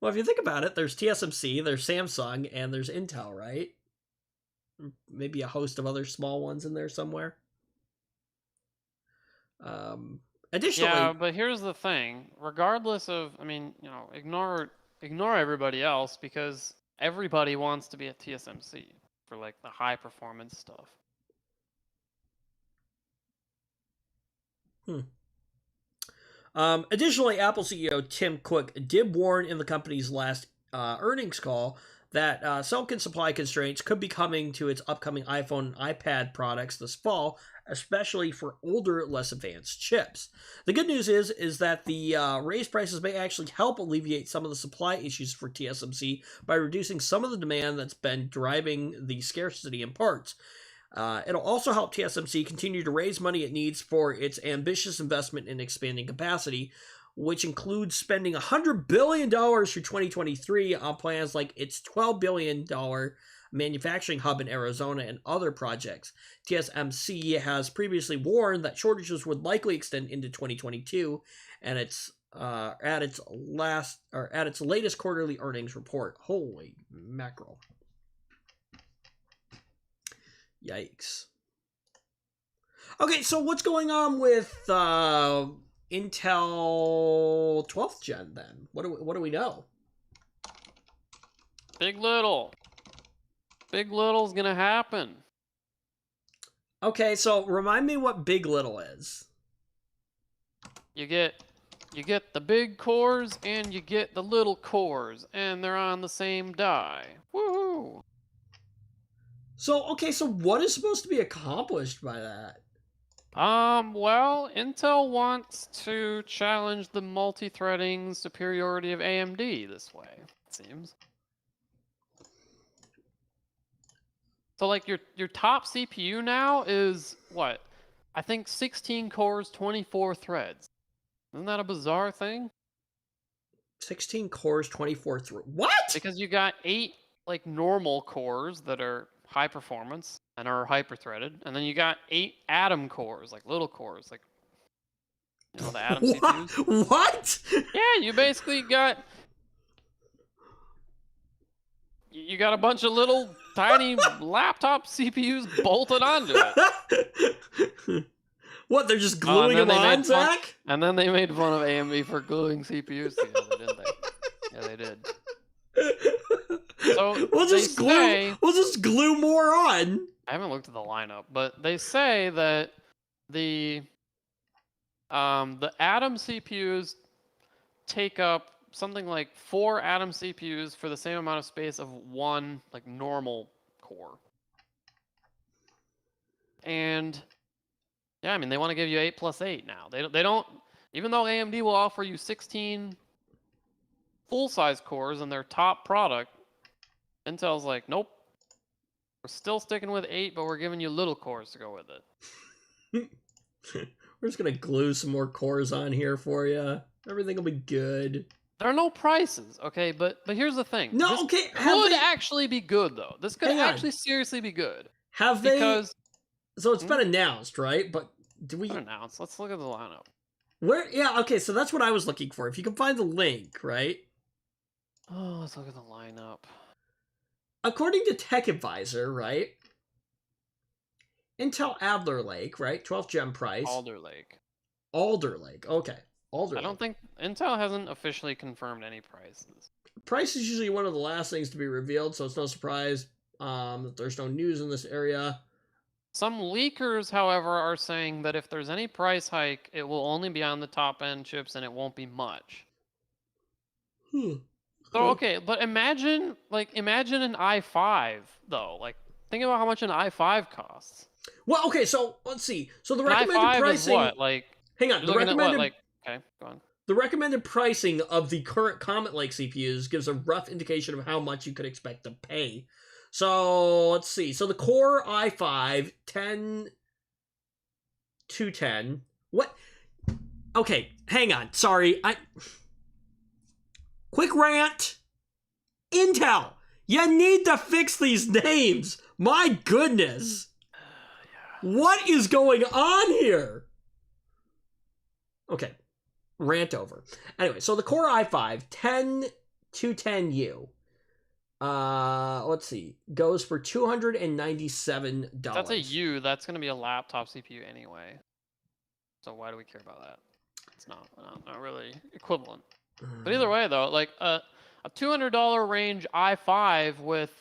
Well, if you think about it, there's TSMC, there's Samsung, and there's Intel, right? Maybe a host of other small ones in there somewhere. Additionally, yeah, but here's the thing. Regardless of, I mean, you know, ignore everybody else because everybody wants to be at TSMC for like the high performance stuff. Additionally, Apple CEO Tim Cook did warn in the company's last earnings call that silicon supply constraints could be coming to its upcoming iPhone and iPad products this fall, especially for older, less advanced chips. The good news is that the raised prices may actually help alleviate some of the supply issues for TSMC by reducing some of the demand that's been driving the scarcity in parts. It'll also help TSMC continue to raise money it needs for its ambitious investment in expanding capacity, which includes spending $100 billion through 2023 on plans like its $12 billion manufacturing hub in Arizona and other projects. TSMC has previously warned that shortages would likely extend into 2022, and it's at its latest quarterly earnings report. Holy mackerel. Yikes. Okay, so what's going on with Intel 12th gen then? What do we know? Big Little. Big Little's gonna happen. Okay, so remind me what Big Little is. You get the big cores and you get the little cores, and they're on the same die. Woohoo! So what is supposed to be accomplished by that? Well, Intel wants to challenge the multi-threading superiority of AMD this way. seems. So like your top CPU now is what? I think 16 cores, 24 threads. Isn't that a bizarre thing? 16 cores, 24 through. What? Because you got 8 like normal cores that are high performance and are hyper threaded, and then you got 8 Atom cores, like little cores, like the Atom CPUs. What? Yeah, you basically got a bunch of little tiny laptop CPUs bolted onto it. What? They're just gluing them on, Zach? And then they made fun of AMD for gluing CPUs together, didn't they? Yeah, they did. So we'll just glue more on. I haven't looked at the lineup, but they say that the Atom CPUs take up something like 4 Atom CPUs for the same amount of space of one like normal core. And yeah, I mean they want to give you 8 plus 8 now. They don't, even though AMD will offer you 16 full-size cores in their top product, Intel's like, nope. We're still sticking with 8, but we're giving you little cores to go with it. We're just gonna glue some more cores on here for you. Everything will be good. There are no prices, okay? But here's the thing. No, this okay. could actually be good, though. This could actually seriously be good. Have they? Because so it's been announced, right? But do we announced? Let's look at the lineup. Where? Yeah. Okay. So that's what I was looking for. If you can find the link, right? Oh, let's look at the lineup. According to Tech Advisor, right? Intel Alder Lake, right? 12th gen price. Alder Lake. Alder Lake. Okay. Alder Lake. I don't think Intel hasn't officially confirmed any prices. Price is usually one of the last things to be revealed, so it's no surprise that there's no news in this area. Some leakers, however, are saying that if there's any price hike, it will only be on the top end chips and it won't be much. So okay, but imagine an i5 though. Like think about how much an i5 costs. Well, okay, so let's see. So the recommended pricing is what? Like hang on, the recommended okay, go on. The recommended pricing of the current Comet Lake CPUs gives a rough indication of how much you could expect to pay. So let's see. So the Core i5 10210. What? Okay, hang on. Sorry, quick rant. Intel, you need to fix these names. My goodness. What is going on here? Okay. Rant over. Anyway, so the Core i5 10210U. Let's see. Goes for $297. That's a U. That's going to be a laptop CPU anyway. So why do we care about that? It's not really equivalent. But either way, though, like a $200 range i5 with,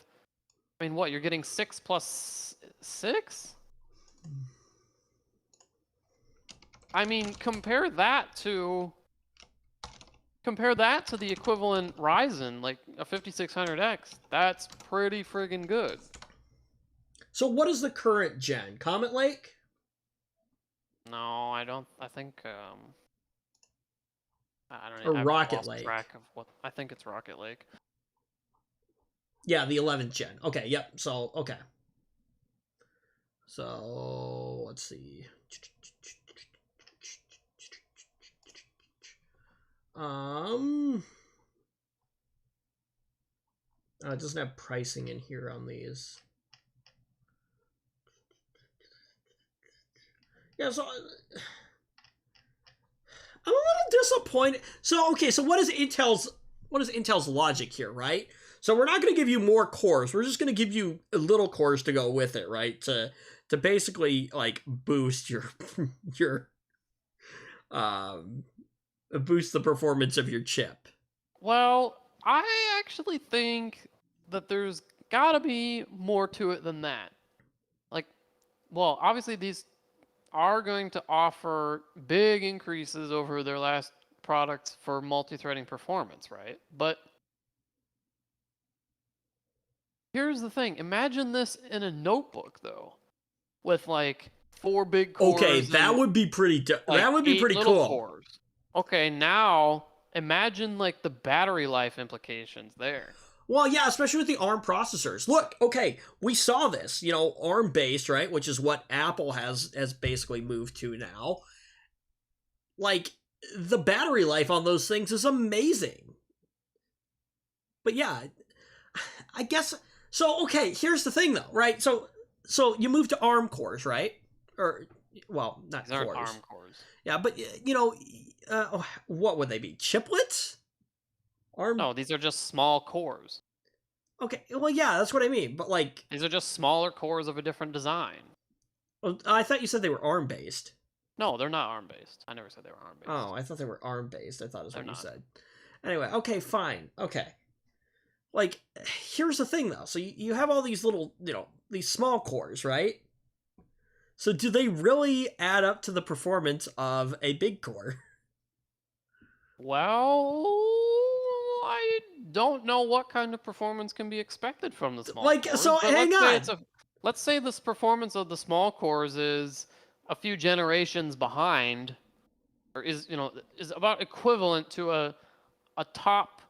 I mean, what, you're getting 6 plus 6? I mean, compare that to the equivalent Ryzen, like a 5600X. That's pretty friggin' good. So what is the current gen? Comet Lake? No, I don't. I think I don't or know. Rocket Lake. Track of what I think it's Rocket Lake. Yeah, the 11th gen. Okay, yep. So, okay. So, let's see. It doesn't have pricing in here on these. Yeah, so I'm a little disappointed. So, okay, so what is Intel's logic here, right? So we're not going to give you more cores. We're just going to give you little cores to go with it, right? To basically like boost your boost the performance of your chip. Well, I actually think that there's got to be more to it than that. Like, well, obviously these are going to offer big increases over their last products for multi-threading performance, right? But here's the thing. Imagine this in a notebook, though, with like 4 big cores. Okay, that would be pretty. That would be pretty cool. Cores. Okay, now imagine like the battery life implications there. Well, yeah, especially with the ARM processors. Look, okay, we saw this, ARM based, right, which is what Apple has basically moved to now. Like, the battery life on those things is amazing. But yeah, I guess so. Okay, here's the thing though, right? So you move to ARM cores, right? Or well, not These aren't cores. ARM cores. Yeah, but what would they be? Chiplets? ARM? No, these are just small cores. Okay, well, yeah, that's what I mean. But like, These are just smaller cores of a different design. well, I thought you said they were ARM based. No, they're not ARM based. I never said they were ARM based. Oh, I thought they were ARM based. I thought that's what They're you not. said. Anyway, okay, fine. Okay. Like, here's the thing though. So you have all these little, these small cores, right? So do they really add up to the performance of a big core? Well, I don't know what kind of performance can be expected from the small Like, cores. so but hang let's say this performance of the small cores is a few generations behind, or is about equivalent to a top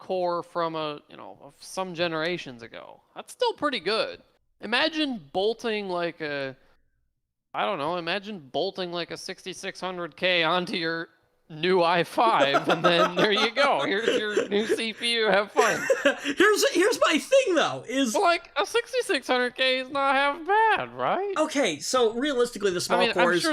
core from of some generations ago. That's still pretty good. Imagine bolting like a 6600K onto your new i5, and then there you go. Here's your new CPU. Have fun. Here's my thing though. Is Like a 6600K is not half bad, right? okay. So realistically, the small I mean, cores.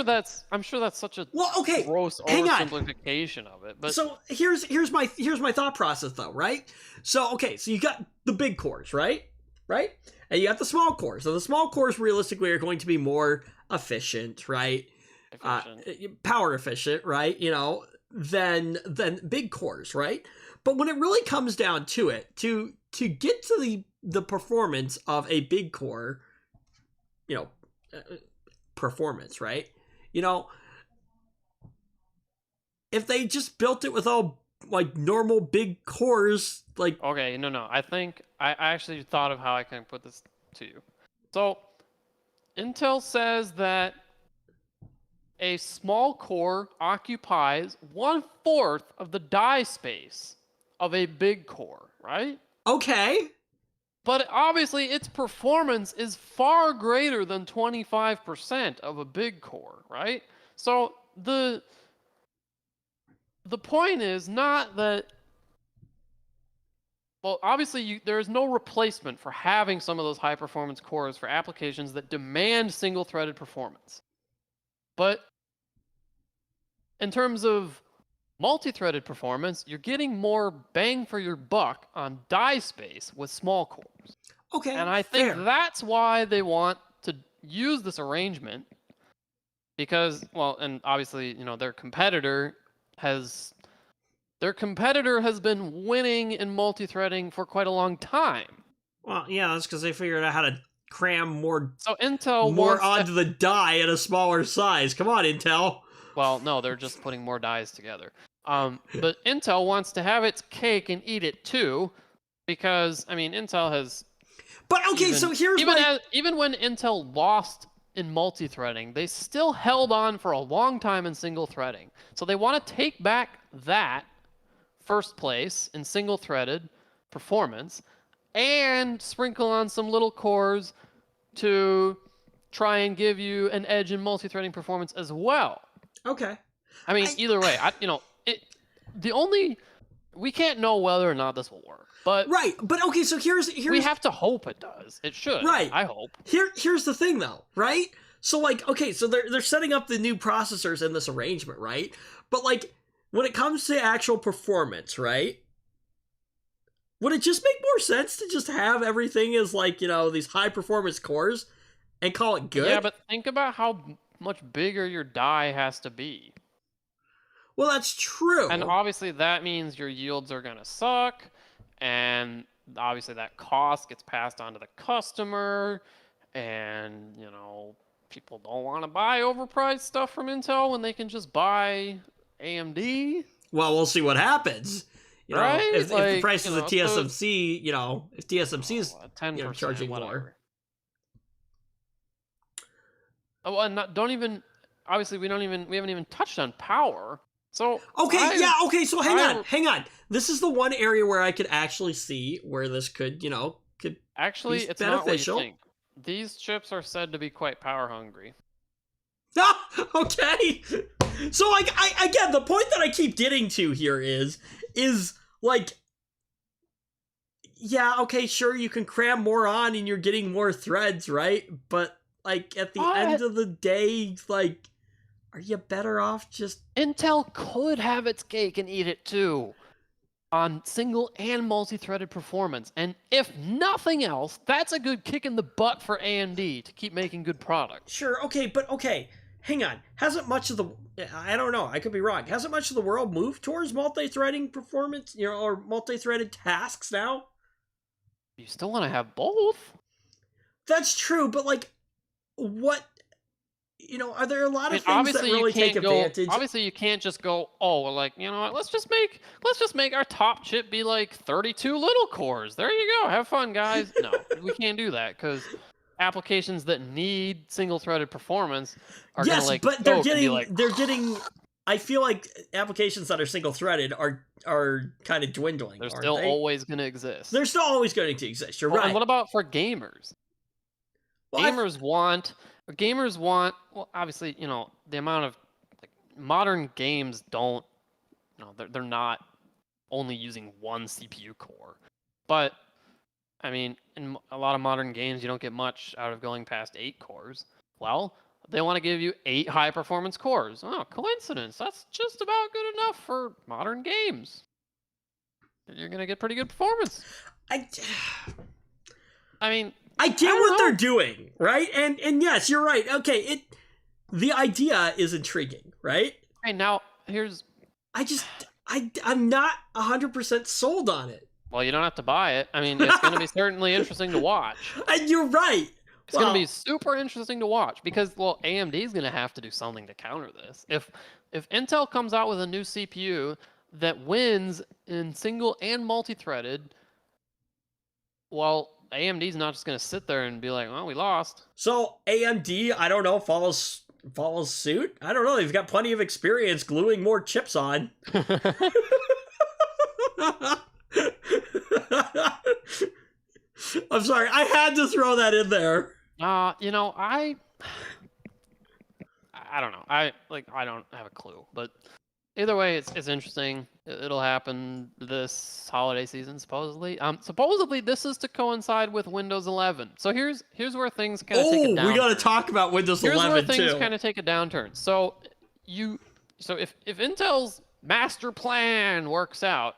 I'm sure that's such a Well, okay. gross Hang on. oversimplification of it. But So here's my thought process though, right? So okay, so you got the big cores, right? Right? And you got the small cores. So the small cores realistically are going to be more efficient, right? Power efficient, right? Than big cores, right? But when it really comes down to it, to get to the performance of a big core, performance, right? If they just built it with all like normal big cores, like okay, no. I think I actually thought of how I can put this to you. So, Intel says that a small core occupies 1/4 of the die space of a big core, right? okay, But obviously, its performance is far greater than 25% of a big core, right? So the point is not that. Well, obviously, there is no replacement for having some of those high-performance cores for applications that demand single-threaded performance. But in terms of multi-threaded performance, you're getting more bang for your buck on die space with small cores. okay, And I think fair. that's why they want to use this arrangement. Because, well, and obviously, their competitor has been winning in multi-threading for quite a long time. Well, yeah, that's because they figured out how to cram more So Intel wants onto the die at a smaller size. Come on, Intel. Well, no, they're just putting more dies together. But Intel wants to have its cake and eat it too, because Intel has. But okay, so here's even when Intel lost in multi-threading, they still held on for a long time in single threading. So they want to take back that first place in single-threaded performance and sprinkle on some little cores to try and give you an edge in multi-threading performance as well. Okay. Either way, we can't know whether or not this will work. But right, but okay, so here's we have to hope it does. It should. Right. I hope. Here's the thing though, right? So like, okay, so they're setting up the new processors in this arrangement, right? But like when it comes to actual performance, right? Would it just make more sense to just have everything as like, these high performance cores and call it good? Yeah, but think about how much bigger your die has to be. Well, that's true. And obviously that means your yields are going to suck, and obviously that cost gets passed on to the customer, and, people don't want to buy overpriced stuff from Intel when they can just buy AMD. Well, we'll see what happens. Right? If the price of the TSMC, if TSMC is 10%, charging whatever. more. Oh, and obviously we haven't even touched on power. So Okay, yeah, okay, so I- hang on. This is the one area where I could actually see where this could, could actually, be it's not what you beneficial. think. These chips are said to be quite power hungry. Ah, okay. So like I again, the point that I keep getting to here is like, yeah, okay, sure, you can cram more on and you're getting more threads, right? But like at the end of the day, like, are you better off just Intel could have its cake and eat it too on single and multi-threaded performance. And if nothing else, that's a good kick in the butt for AMD to keep making good products. Sure, okay, but okay, hang on. Hasn't much of the I don't know, I could be wrong. Hasn't much of the world moved towards multi-threading performance, or multi-threaded tasks now? You still want to have both? That's true, but like, what? Are there a lot of things that really take advantage? Obviously, you can't just go, oh, well, like, you know what? Let's just make our top chip be like 32 little cores. There you go. Have fun, guys. No, we can't do that because applications that need single-threaded performance are yes, gonna like. but they're getting. I feel like applications that are single-threaded are kind of dwindling. They're still always gonna exist. They're still always going to exist. You're right. And what about for gamers? Well, Gamers want, well, obviously, the amount of like, modern games don't, they're not only using one CPU core. But, I mean, in a lot of modern games, you don't get much out of going past 8 cores. Well, they want to give you 8 high-performance cores. Oh, coincidence. That's just about good enough for modern games. You're going to get pretty good performance. I mean... I get what they're doing, right? And yes, you're right. Okay, the idea is intriguing, right? Hey, now here's I'm not 100% sold on it. Well, you don't have to buy it. I mean, it's going to be certainly interesting to watch. And you're right. It's going to be super interesting to watch because, well, AMD is going to have to do something to counter this. If Intel comes out with a new CPU that wins in single and multi-threaded, well, AMD's not just going to sit there and be like, well, we lost. So AMD, I don't know, follows suit? I don't know. They've got plenty of experience gluing more chips on. I'm sorry. I had to throw that in there. I don't know. I don't have a clue, but either way, it's interesting. It'll happen this holiday season, supposedly. Supposedly this is to coincide with Windows 11. So here's where things kind of take a downturn. We got to talk about Windows 11 too. Here's where things kind of take a downturn. So if Intel's master plan works out,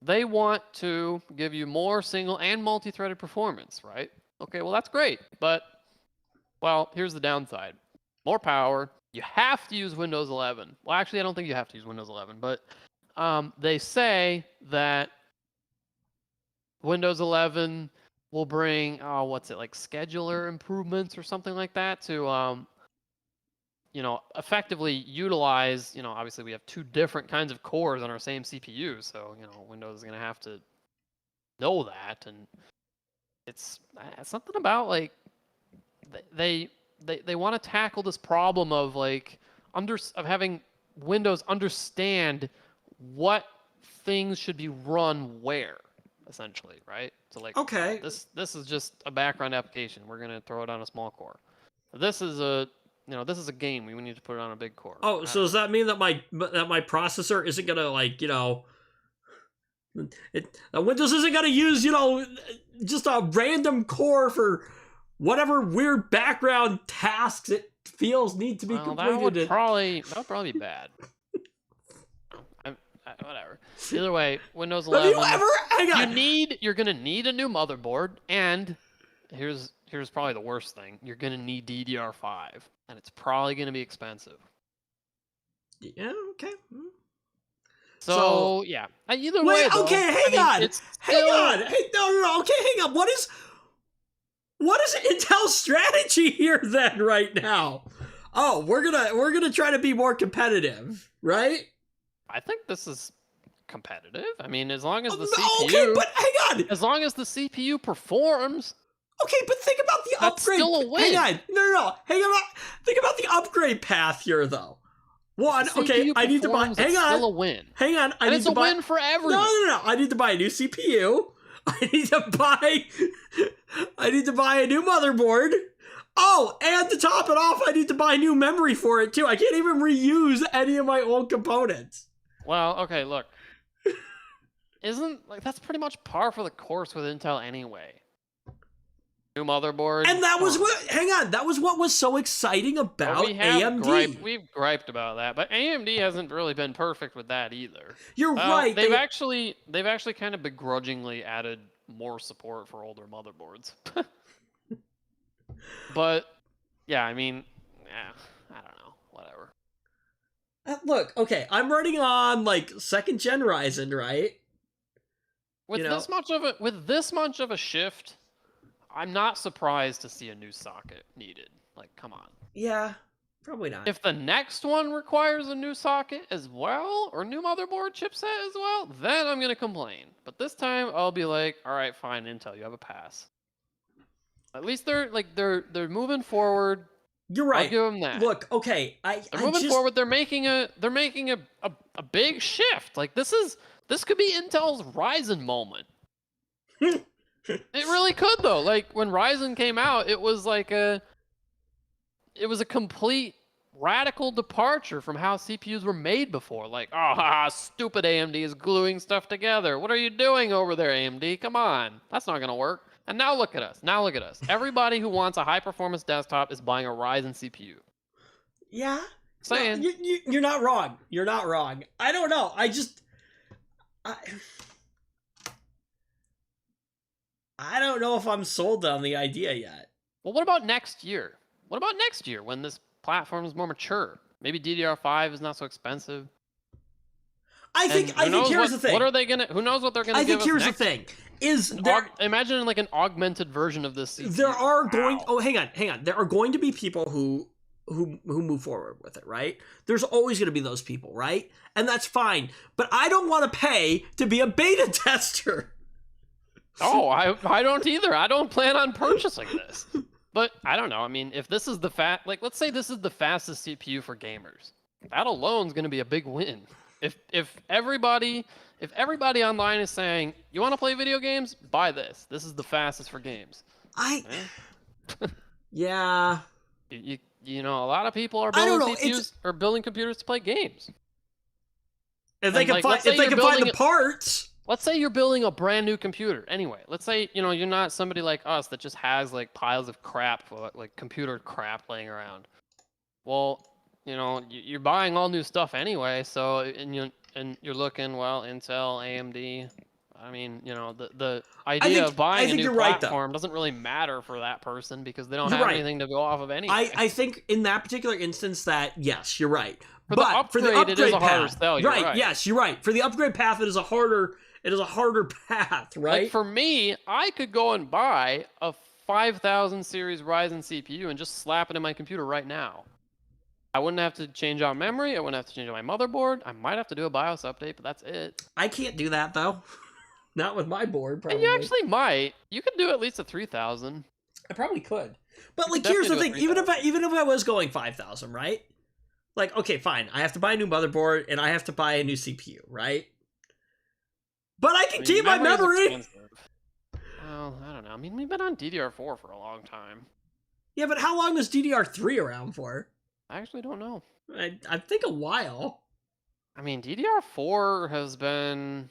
they want to give you more single and multi-threaded performance, right? Okay, well that's great, but well, here's the downside. More power. You have to use Windows 11. Well, actually, I don't think you have to use Windows 11, but they say that Windows 11 will bring, like scheduler improvements or something like that to, effectively utilize, obviously we have 2 different kinds of cores on our same CPU, so, Windows is going to have to know that, and it's something about, like, they want to tackle this problem of like of having Windows understand what things should be run where, essentially, right? So like, okay, this is just a background application. We're gonna throw it on a small core. This is a game. We need to put it on a big core. Oh, so does that mean that my processor isn't gonna Windows isn't gonna use just a random core for whatever weird background tasks it feels need to be completed? That would probably be bad. Whatever. Either way, Windows 11. You're gonna need a new motherboard, and here's probably the worst thing. You're gonna need DDR5, and it's probably gonna be expensive. Yeah. Okay. So yeah. Either way. Wait. Okay. Hang on. Hey, no. Okay. Hang on. What is Intel's strategy here then right now? Oh, we're gonna try to be more competitive, right? I think this is competitive. I mean, as long as the CPU. Okay, but hang on. As long as the CPU performs. Okay, but think about the upgrade. That's still a win. Hang on. No. Think about the upgrade path here, though. One, The okay, CPU I need to buy. performs, Hang it's on, still a win. hang on. I And need it's to a buy. win for No, everyone. no. I need to buy a new CPU. I need to buy. I need to buy a new motherboard. Oh, and to top it off, I need to buy new memory for it too. I can't even reuse any of my old components. Well, okay, look. Isn't like that's pretty much par for the course with Intel anyway. New motherboard. And that was come on. what. Hang on, that was what was so exciting But about AMD. We've griped about that, but AMD hasn't really been perfect with that either. You're right. They've actually kind of begrudgingly added more support for older motherboards. But yeah, I mean, I don't know, whatever. Look, okay, I'm running on like 2nd gen Ryzen, right? With this much of a shift, I'm not surprised to see a new socket needed. Like, come on. Yeah, probably not. If the next one requires a new socket as well, or new motherboard chipset as well, then I'm gonna complain. But this time, I'll be like, all right, fine, Intel, you have a pass. At least they're moving forward. You're right. I'll give them that. Look, okay, They're moving forward. They're making a big shift. Like this could be Intel's Ryzen moment. It really could though. Like when Ryzen came out, it was a complete radical departure from how CPUs were made before. Like, stupid AMD is gluing stuff together. What are you doing over there, AMD? Come on, that's not gonna work. And now look at us. Everybody who wants a high-performance desktop is buying a Ryzen CPU. Yeah. Saying. Well, you're not wrong. You're not wrong. I don't know. I don't know if I'm sold on the idea yet. Well, what about next year? What about next year when this platform is more mature? Maybe DDR5 is not so expensive. I think here's the thing. What are they gonna? Who knows what they're gonna? I think here's the thing. Imagine like an augmented version of this CPU. There are going. Oh, hang on. There are going to be people who move forward with it, right? There's always going to be those people, right? And that's fine. But I don't want to pay to be a beta tester. Oh, I don't either. I don't plan on purchasing this. But I don't know. I mean, if this is let's say this is the fastest CPU for gamers, that alone is going to be a big win. If everybody online is saying, you want to play video games, buy this. This is the fastest for games. Yeah. You know, a lot of people are building CPUs or building computers to play games. If they can find the parts. Let's say you're building a brand new computer. Anyway, let's say, you know, you're not somebody like us that just has like piles of crap, like computer crap laying around. Well, you know, you're buying all new stuff anyway, so and you're looking, well, Intel, AMD. I mean, you know, the idea of buying a new platform doesn't really matter for that person because they don't have anything to go off of anyway. I think in that particular instance that, yes, you're right. For the upgrade, it is a harder sell. You're right. Yes, you're right. For the upgrade path, it is a harder path, right? Like for me, I could go and buy a 5000 series Ryzen CPU and just slap it in my computer right now. I wouldn't have to change out memory. I wouldn't have to change out my motherboard. I might have to do a BIOS update, but that's it. I can't do that though. Not with my board, probably. And you actually might. You could do at least a 3000. I probably could. But like, here's the thing: even if I was going 5000, right? Like, okay, fine. I have to buy a new motherboard and I have to buy a new CPU, right? But I can keep my memory. Well, I don't know. I mean, we've been on DDR4 for a long time. Yeah, but how long was DDR3 around for? I actually don't know. I think a while. I mean, DDR4 has been...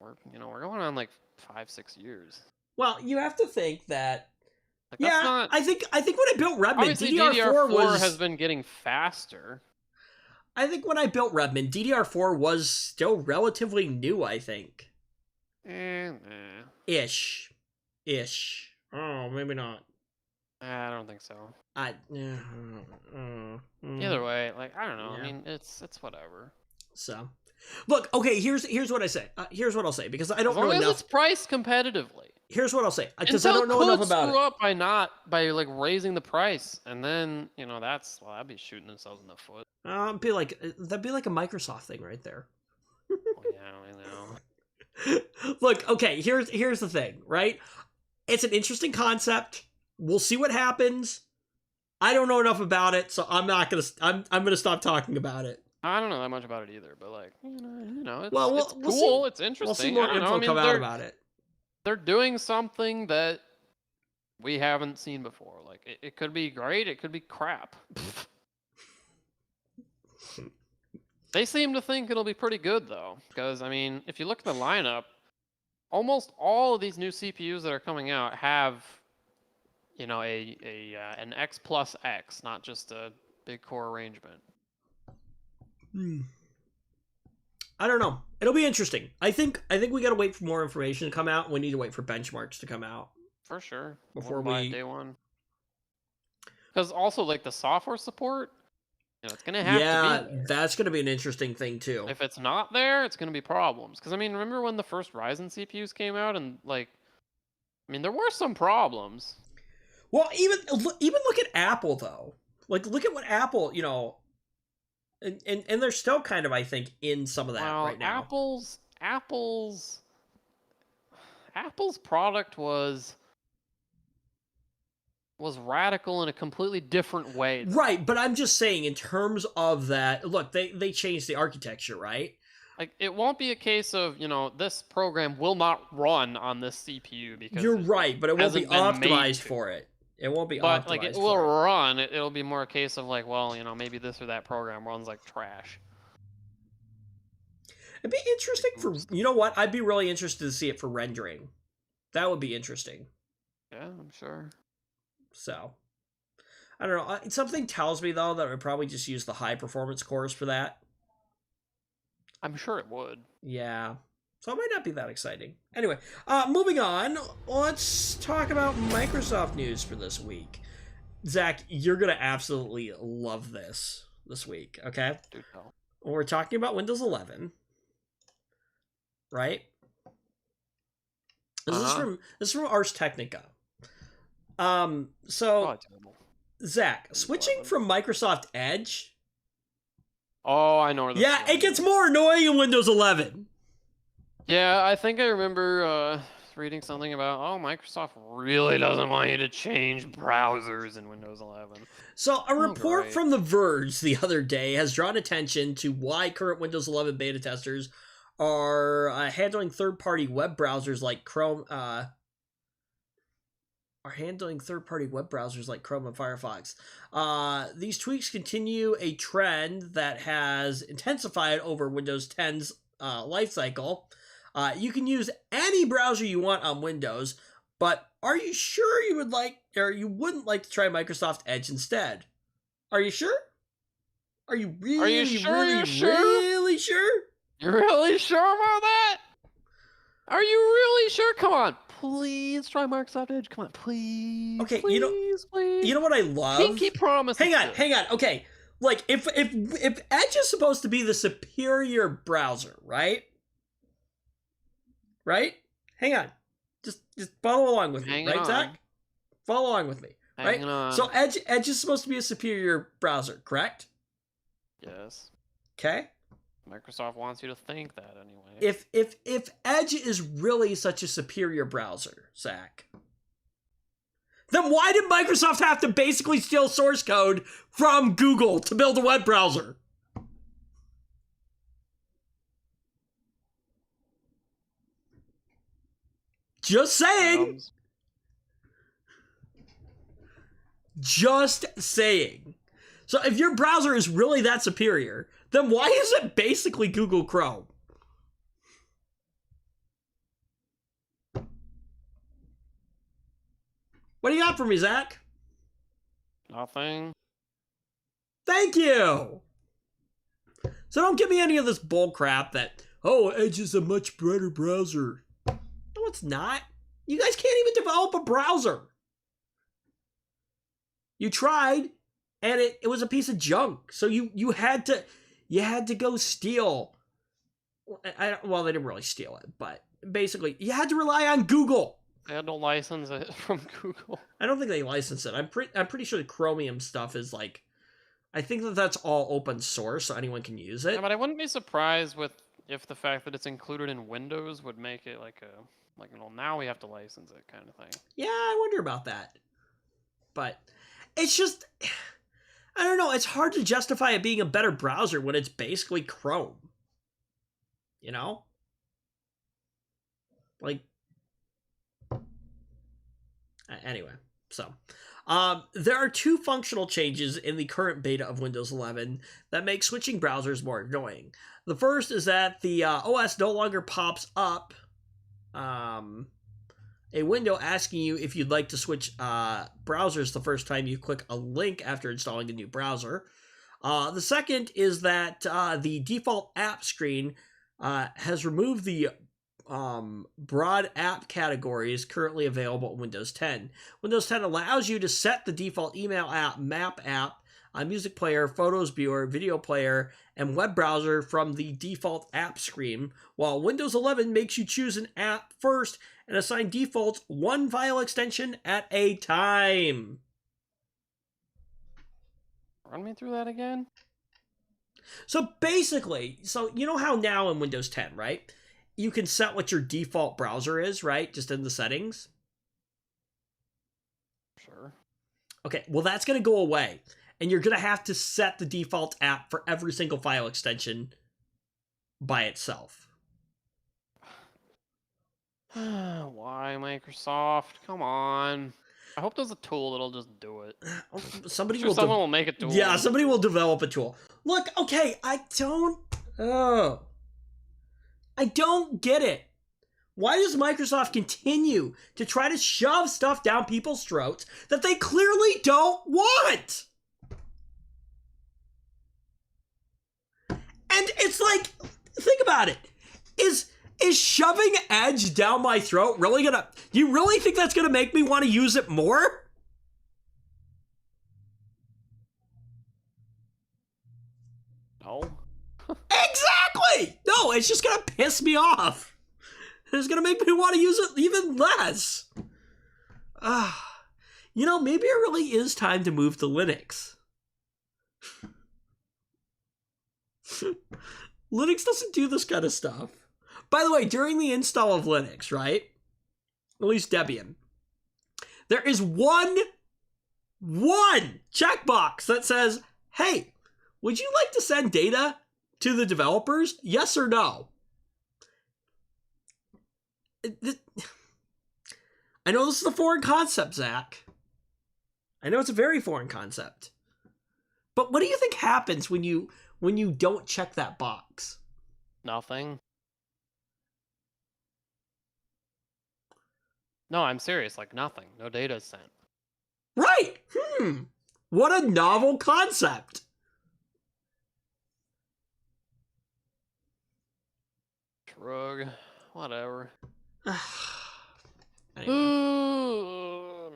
We're going on like 5-6 years. Well, you have to think that... Like, yeah, I think when I built Redmond, obviously DDR4 has been getting faster. I think when I built Redmond, DDR4 was still relatively new, I think. Ish. Oh, maybe not. I don't think so. Either way, like, I don't know. Yeah. I mean, it's whatever. So, look, okay, here's what I say. Here's what I'll say, because I don't really know. As long as it's priced competitively. Here's what I'll say, because I don't know enough about it. Screw up by like raising the price, and then, you know, that'd be shooting themselves in the foot. That'd be like a Microsoft thing right there. Yeah, I know. Look, okay, here's the thing, right? It's an interesting concept. We'll see what happens. I don't know enough about it, so I'm not gonna. I'm gonna stop talking about it. I don't know that much about it either, but like, it's, Well, it's we'll cool. see. It's interesting. We'll see more I don't know. info I mean, come out about it. they're doing something that we haven't seen before. Like, it could be great. It could be crap. They seem to think it'll be pretty good though, because I mean, if you look at the lineup, almost all of these new CPUs that are coming out have, an X plus X, not just a big core arrangement. I don't know. It'll be interesting. I think we gotta wait for more information to come out. We need to wait for benchmarks to come out For sure. before By day one. Because also, like, the software support, it's gonna have to be there. That's gonna be an interesting thing too. If it's not there, it's gonna be problems. Because I mean, remember when the first Ryzen CPUs came out, and like, I mean, there were some problems. Well, even look at Apple though. Like, look at what Apple, and they're still kind of, I think, in some of that right now. Apple's product was radical in a completely different way. Right, but I'm just saying in terms of that, look, they changed the architecture, right? Like, it won't be a case of, this program will not run on this CPU because you're right, but it won't be optimized for it. It won't be optimized. But like, it will run. It'll be more a case of like, well, maybe this or that program runs like trash. It'd be interesting for, you know what? I'd be really interested to see it for rendering. That would be interesting. Yeah, I'm sure. So, I don't know. Something tells me, though, that I would probably just use the high-performance cores for that. I'm sure it would. Yeah. So it might not be that exciting. Anyway, moving on. Let's talk about Microsoft news for this week. Zach, you're going to absolutely love this week, okay? Do tell. We're talking about Windows 11. Right? This is from Ars Technica. Zach, switching from Microsoft Edge. Oh, I know where this is going. It gets more annoying in Windows 11. Yeah, I think I remember reading something about, Microsoft really doesn't want you to change browsers in Windows 11. So a report from The Verge the other day has drawn attention to why current Windows 11 beta testers are handling third-party web browsers like Chrome. And Firefox. These tweaks continue a trend that has intensified over Windows 10's lifecycle. You can use any browser you want on Windows, but are you sure you would like, or you wouldn't like to try Microsoft Edge instead? Are you sure? Are you really sure? You're really sure about that? Are you really sure? Come on, please try Microsoft Edge. Come on, please. Okay, please. You know what I love? Pinky promise. Hang on. Okay, like if Edge is supposed to be the superior browser, right? Right? Hang on. Just follow along with me, right, Zach? Follow along with me, right? Hang on. So Edge is supposed to be a superior browser, correct? Yes. Okay. Microsoft wants you to think that anyway. If Edge is really such a superior browser, Zach, then why did Microsoft have to basically steal source code from Google to build a web browser? Just saying. Just saying. So if your browser is really that superior, then why is it basically Google Chrome? What do you got for me, Zach? Nothing. Thank you. So don't give me any of this bull crap that, Edge is a much better browser. No, it's not. You guys can't even develop a browser. You tried, and it was a piece of junk. So you had to go steal. Well, they didn't really steal it, but basically you had to rely on Google. They had to license it from Google. I don't think they licensed it. I'm pretty sure the Chromium stuff is like, I think that's all open source, so anyone can use it. Yeah, but I wouldn't be surprised if the fact that it's included in Windows would make it now we have to license it kind of thing. Yeah, I wonder about that. But it's just, I don't know, it's hard to justify it being a better browser when it's basically Chrome. You know? Like, anyway, so. There are two functional changes in the current beta of Windows 11 that make switching browsers more annoying. The first is that the OS no longer pops up a window asking you if you'd like to switch browsers the first time you click a link after installing a new browser. The second is that the default app screen has removed the broad app categories currently available in Windows 10. Windows 10 allows you to set the default email app, map app, music player, photos viewer, video player, and web browser from the default app screen, while Windows 11 makes you choose an app first and assign defaults one file extension at a time. Run me through that again? So basically, you know how now in Windows 10, right? You can set what your default browser is, right? Just in the settings. Sure. Okay, well that's going to go away. And you're going to have to set the default app for every single file extension by itself. Why, Microsoft? Come on. I hope there's a tool that'll just do it. Someone will make a tool. Yeah, somebody will develop a tool. Look, okay, I don't get it. Why does Microsoft continue to try to shove stuff down people's throats that they clearly don't want? And it's like, think about it. Is shoving Edge down my throat really gonna... You really think that's gonna make me want to use it more? No. Exactly! No, it's just gonna piss me off. It's gonna make me want to use it even less. You know, maybe it really is time to move to Linux. Linux doesn't do this kind of stuff. By the way, during the install of Linux, right? At least Debian. There is one checkbox that says, hey, would you like to send data to the developers? Yes or no? I know this is a foreign concept, Zach. I know it's a very foreign concept. But what do you think happens when you don't check that box? Nothing. No, I'm serious. Like, nothing. No data is sent. Right. What a novel concept. Shrug. Whatever. Anyway. Ooh,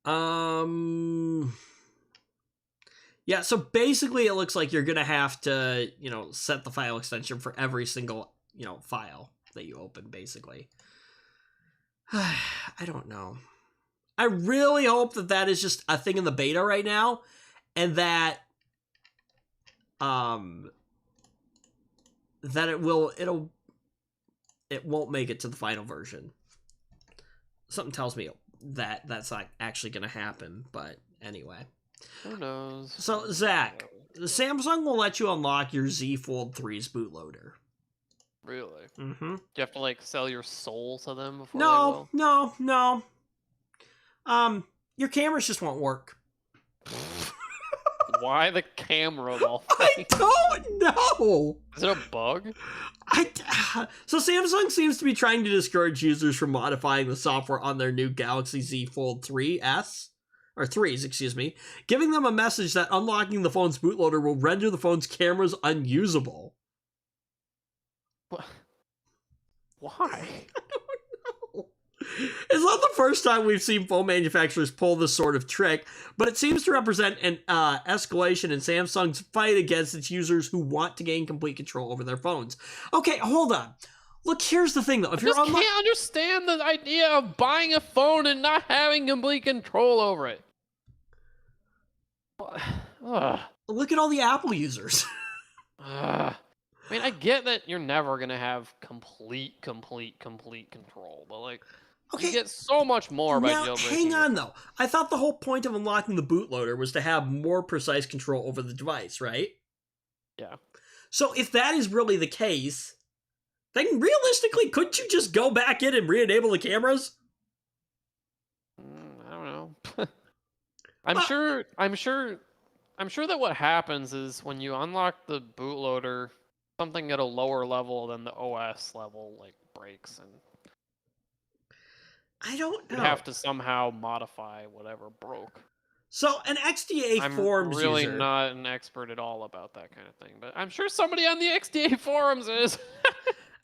man. Yeah, so basically it looks like you're going to have to, set the file extension for every single, file that you open, basically. I don't know. I really hope that is just a thing in the beta right now, and that it won't make it to the final version. Something tells me that that's not actually going to happen, but anyway. Who knows? So, Zach, Samsung will let you unlock your Z Fold 3's bootloader. Really? Mm-hmm. Do you have to, sell your soul to them before they will? No. Your cameras just won't work. Why the camera of all I things? don't know! Is it a bug? So Samsung seems to be trying to discourage users from modifying the software on their new Galaxy Z Fold 3s, or 3s, excuse me, giving them a message that unlocking the phone's bootloader will render the phone's cameras unusable. What? Why? I don't know. It's not the first time we've seen phone manufacturers pull this sort of trick, but it seems to represent an escalation in Samsung's fight against its users who want to gain complete control over their phones. Okay, hold on. Look, here's the thing, though. If I just can't understand the idea of buying a phone and not having complete control over it. Look at all the Apple users. I mean, I get that you're never gonna have complete control, but Okay. You get so much more by Now, jailbreaking. hang on, though. I thought the whole point of unlocking the bootloader was to have more precise control over the device, right? Yeah. So if that is really the case, then realistically, couldn't you just go back in and re-enable the cameras? I don't know. I'm sure that what happens is when you unlock the bootloader, something at a lower level than the OS level like breaks, and I don't know. you'd have to somehow modify whatever broke. So an XDA I'm forums really user, not an expert at all about that kind of thing, but I'm sure somebody on the XDA forums is.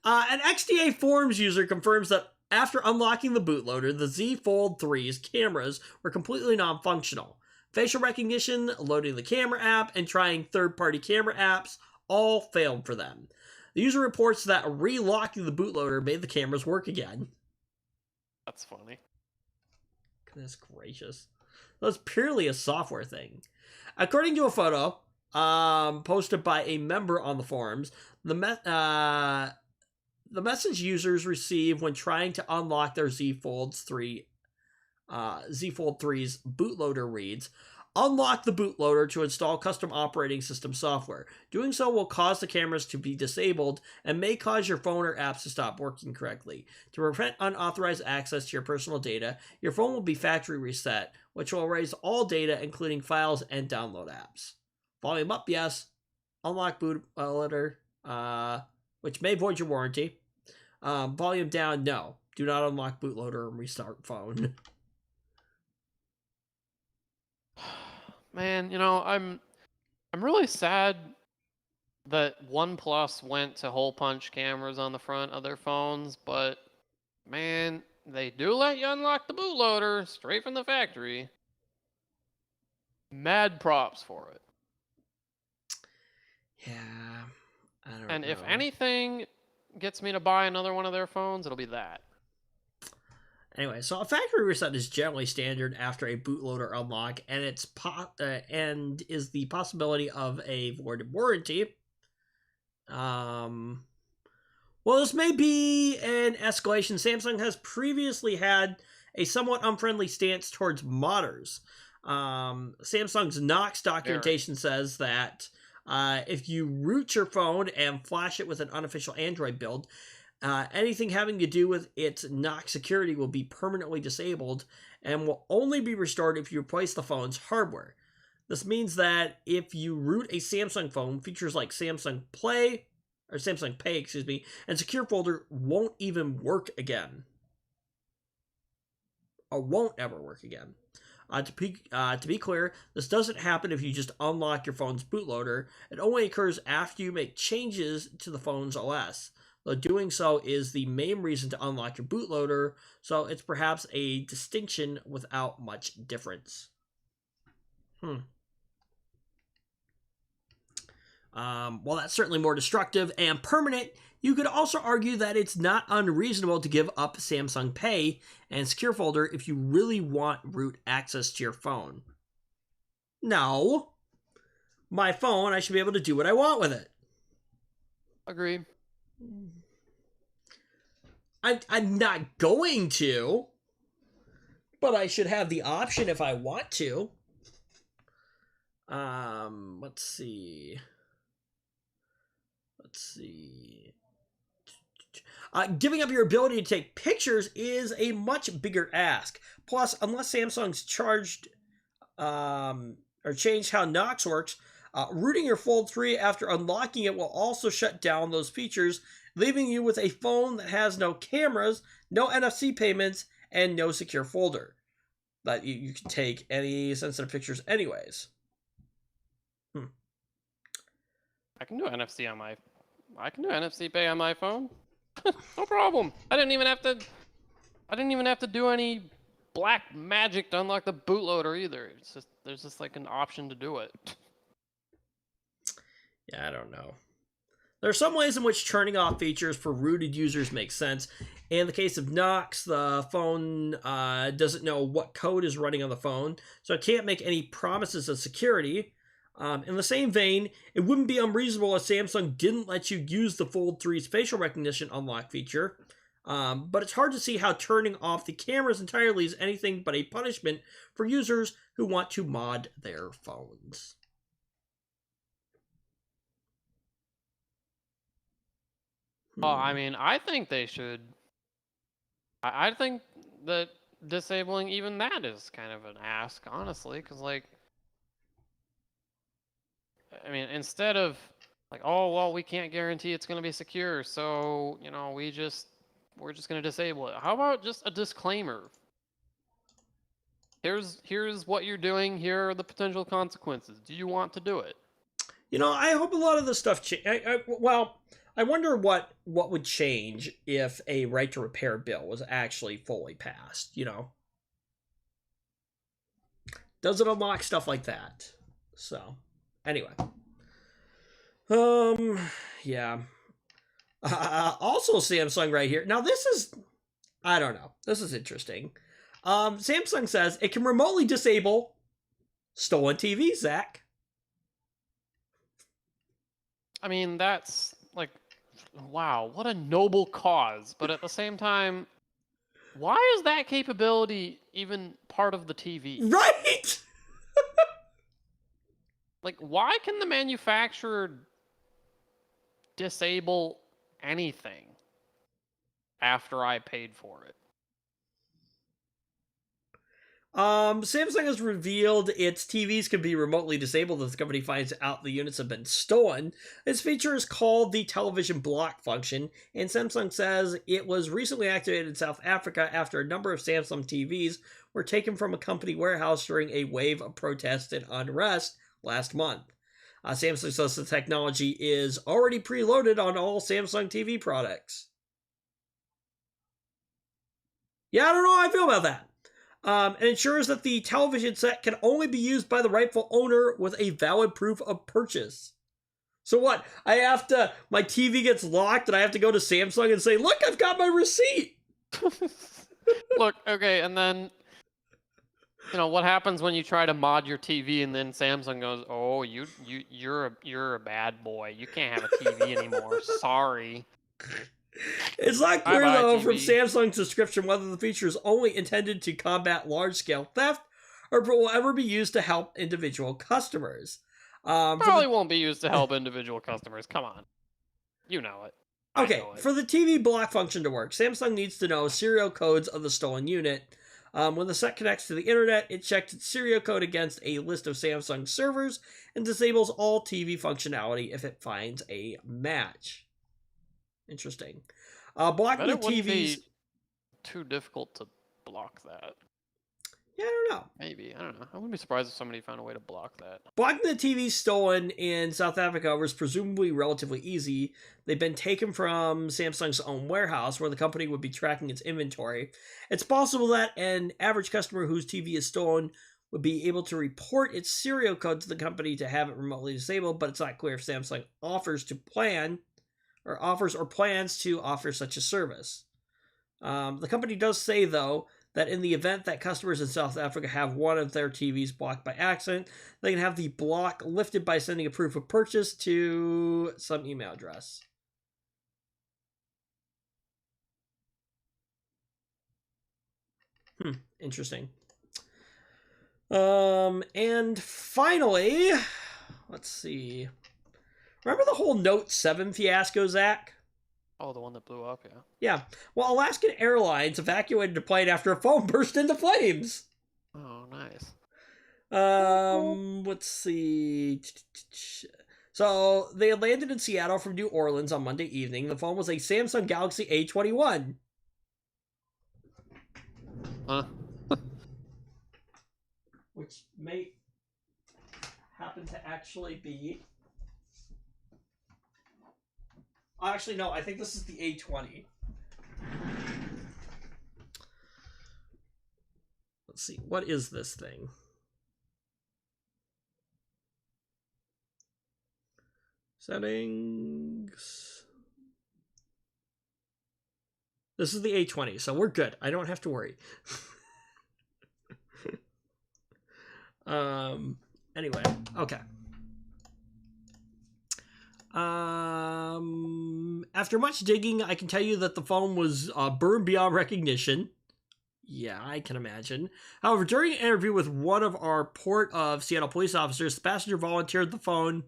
an XDA forums user confirms that after unlocking the bootloader, the Z Fold 3's cameras were completely non-functional. Facial recognition, loading the camera app, and trying third-party camera apps all failed for them. The user reports that relocking the bootloader made the cameras work again. That's funny. Goodness gracious. That's purely a software thing. According to a photo posted by a member on the forums, the message users receive when trying to unlock their Z Fold 3's bootloader reads, unlock the bootloader to install custom operating system software. Doing so will cause the cameras to be disabled and may cause your phone or apps to stop working correctly. To prevent unauthorized access to your personal data, your phone will be factory reset, which will erase all data, including files and download apps. Volume up, yes. Unlock bootloader, which may void your warranty. Volume down, no. Do not unlock bootloader and restart phone. Man, I'm really sad that OnePlus went to hole punch cameras on the front of their phones, but man, they do let you unlock the bootloader straight from the factory. Mad props for it. Yeah, I don't know. And if anything gets me to buy another one of their phones, it'll be that. Anyway, so a factory reset is generally standard after a bootloader unlock, and and is the possibility of a voided warranty. Well, this may be an escalation. Samsung has previously had a somewhat unfriendly stance towards modders. Samsung's Knox documentation says that if you root your phone and flash it with an unofficial Android build, anything having to do with its Knox security will be permanently disabled and will only be restored if you replace the phone's hardware. This means that if you root a Samsung phone, features like Samsung Pay, and Secure Folder won't even work again. Or won't ever work again. To be clear, this doesn't happen if you just unlock your phone's bootloader. It only occurs after you make changes to the phone's OS. Though doing so is the main reason to unlock your bootloader, so it's perhaps a distinction without much difference. While that's certainly more destructive and permanent, you could also argue that it's not unreasonable to give up Samsung Pay and Secure Folder if you really want root access to your phone. No. My phone, I should be able to do what I want with it. Agreed. I'm not going to, but I should have the option if I want to. Let's see. Giving up your ability to take pictures is a much bigger ask. Plus, unless Samsung's changed how Knox works, rooting your Fold 3 after unlocking it will also shut down those features, leaving you with a phone that has no cameras, no NFC payments, and no secure folder. But you can take any sensitive pictures anyways. I can do NFC Pay on my phone. No problem. I didn't even have to do any black magic to unlock the bootloader either. There's just like an option to do it. Yeah, I don't know. There are some ways in which turning off features for rooted users makes sense. In the case of Knox, the phone doesn't know what code is running on the phone, so it can't make any promises of security. In the same vein, it wouldn't be unreasonable if Samsung didn't let you use the Fold 3's facial recognition unlock feature. But it's hard to see how turning off the cameras entirely is anything but a punishment for users who want to mod their phones. Oh, I mean, I think they should. I think that disabling even that is kind of an ask, honestly, because like, I mean, instead of like, oh well, we can't guarantee it's going to be secure, so you know, we're just going to disable it. How about just a disclaimer? Here's what you're doing. Here are the potential consequences. Do you want to do it? You know, I hope a lot of this stuff. I wonder what would change if a right to repair bill was actually fully passed. You know, does it unlock stuff like that? So, anyway, yeah. Also, Samsung right here. Now, this is, I don't know. This is interesting. Samsung says it can remotely disable stolen TVs, Zach. I mean, that's like, wow, what a noble cause. But at the same time, why is that capability even part of the TV? Right? Like, why can the manufacturer disable anything after I paid for it? Samsung has revealed its TVs can be remotely disabled if the company finds out the units have been stolen. This feature is called the television block function, and Samsung says it was recently activated in South Africa after a number of Samsung TVs were taken from a company warehouse during a wave of protest and unrest last month. Samsung says the technology is already preloaded on all Samsung TV products. Yeah, I don't know how I feel about that. And ensures that the television set can only be used by the rightful owner with a valid proof of purchase. So what? My TV gets locked and I have to go to Samsung and say, look, I've got my receipt. Look, okay, and then, you know, what happens when you try to mod your TV and then Samsung goes, oh, you're a bad boy. You can't have a TV anymore. Sorry. It's not clear, Bye-bye, though, TV. from Samsung's description whether the feature is only intended to combat large-scale theft or if it will ever be used to help individual customers. Probably won't be used to help individual customers. Come on. You know it. Okay, for the TV block function to work, Samsung needs to know serial codes of the stolen unit. When the set connects to the internet, it checks its serial code against a list of Samsung servers and disables all TV functionality if it finds a match. Interesting. Blocking the TVs. Be too difficult to block that. Yeah, I don't know. Maybe. I don't know. I wouldn't be surprised if somebody found a way to block that. Blocking the TVs stolen in South Africa was presumably relatively easy. They've been taken from Samsung's own warehouse where the company would be tracking its inventory. It's possible that an average customer whose TV is stolen would be able to report its serial code to the company to have it remotely disabled, but it's not clear if Samsung offers or plans to offer such a service. The company does say, though, that in the event that customers in South Africa have one of their TVs blocked by accident, they can have the block lifted by sending a proof of purchase to some email address. Interesting. And finally, let's see. Remember the whole Note 7 fiasco, Zach? Oh, the one that blew up, yeah. Yeah. Well, Alaskan Airlines evacuated a plane after a phone burst into flames. Oh, nice. Let's see. So, they had landed in Seattle from New Orleans on Monday evening. The phone was a Samsung Galaxy A21. Huh? Which may happen to actually be... Actually, no, I think this is the A20. Let's see, what is this thing? Settings. This is the A20, so we're good. I don't have to worry. Anyway, okay. After much digging, I can tell you that the phone was burned beyond recognition. Yeah, I can imagine. However, during an interview with one of our Port of Seattle police officers, the passenger volunteered the phone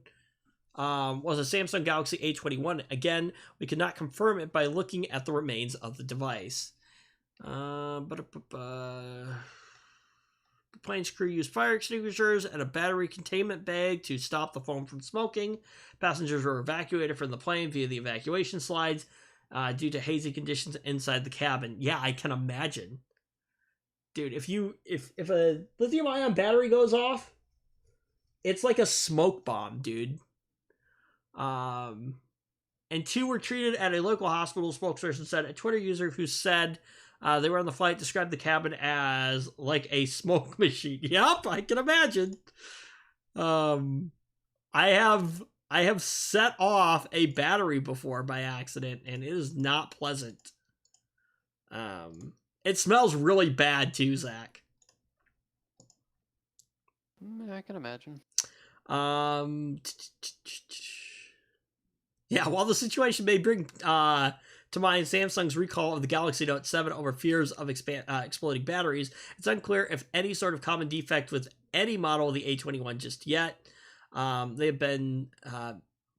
was a Samsung Galaxy A21. Again, we could not confirm it by looking at the remains of the device. The plane's crew used fire extinguishers and a battery containment bag to stop the phone from smoking. Passengers were evacuated from the plane via the evacuation slides due to hazy conditions inside the cabin. Yeah, I can imagine. Dude, if a lithium-ion battery goes off, it's like a smoke bomb, dude. And 2 were treated at a local hospital, spokesperson said. A Twitter user who said they were on the flight described the cabin as like a smoke machine. Yep, I can imagine. I have set off a battery before by accident, and it is not pleasant. It smells really bad too, Zach. I can imagine. Yeah, while the situation may bring to mind Samsung's recall of the Galaxy Note 7 over fears of exploding batteries, it's unclear if any sort of common defect with any model of the A21 just yet. There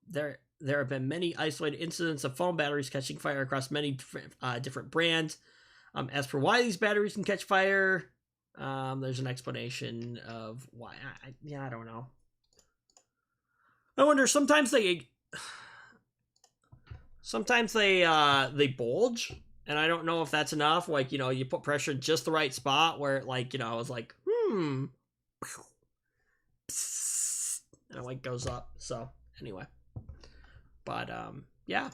have been many isolated incidents of phone batteries catching fire across many different brands. As for why these batteries can catch fire, there's an explanation of why. I don't know. I wonder. Sometimes they bulge, and I don't know if that's enough. Like, you put pressure in just the right spot where it, like, it was like, and it like goes up. So anyway, but yeah,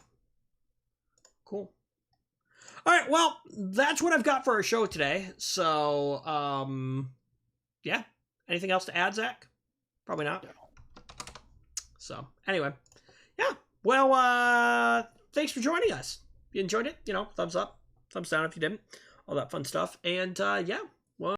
cool. All right, well, that's what I've got for our show today. So yeah, anything else to add, Zach? Probably not. So anyway, yeah. Well, thanks for joining us. If you enjoyed it, thumbs up, thumbs down if you didn't, all that fun stuff. And yeah,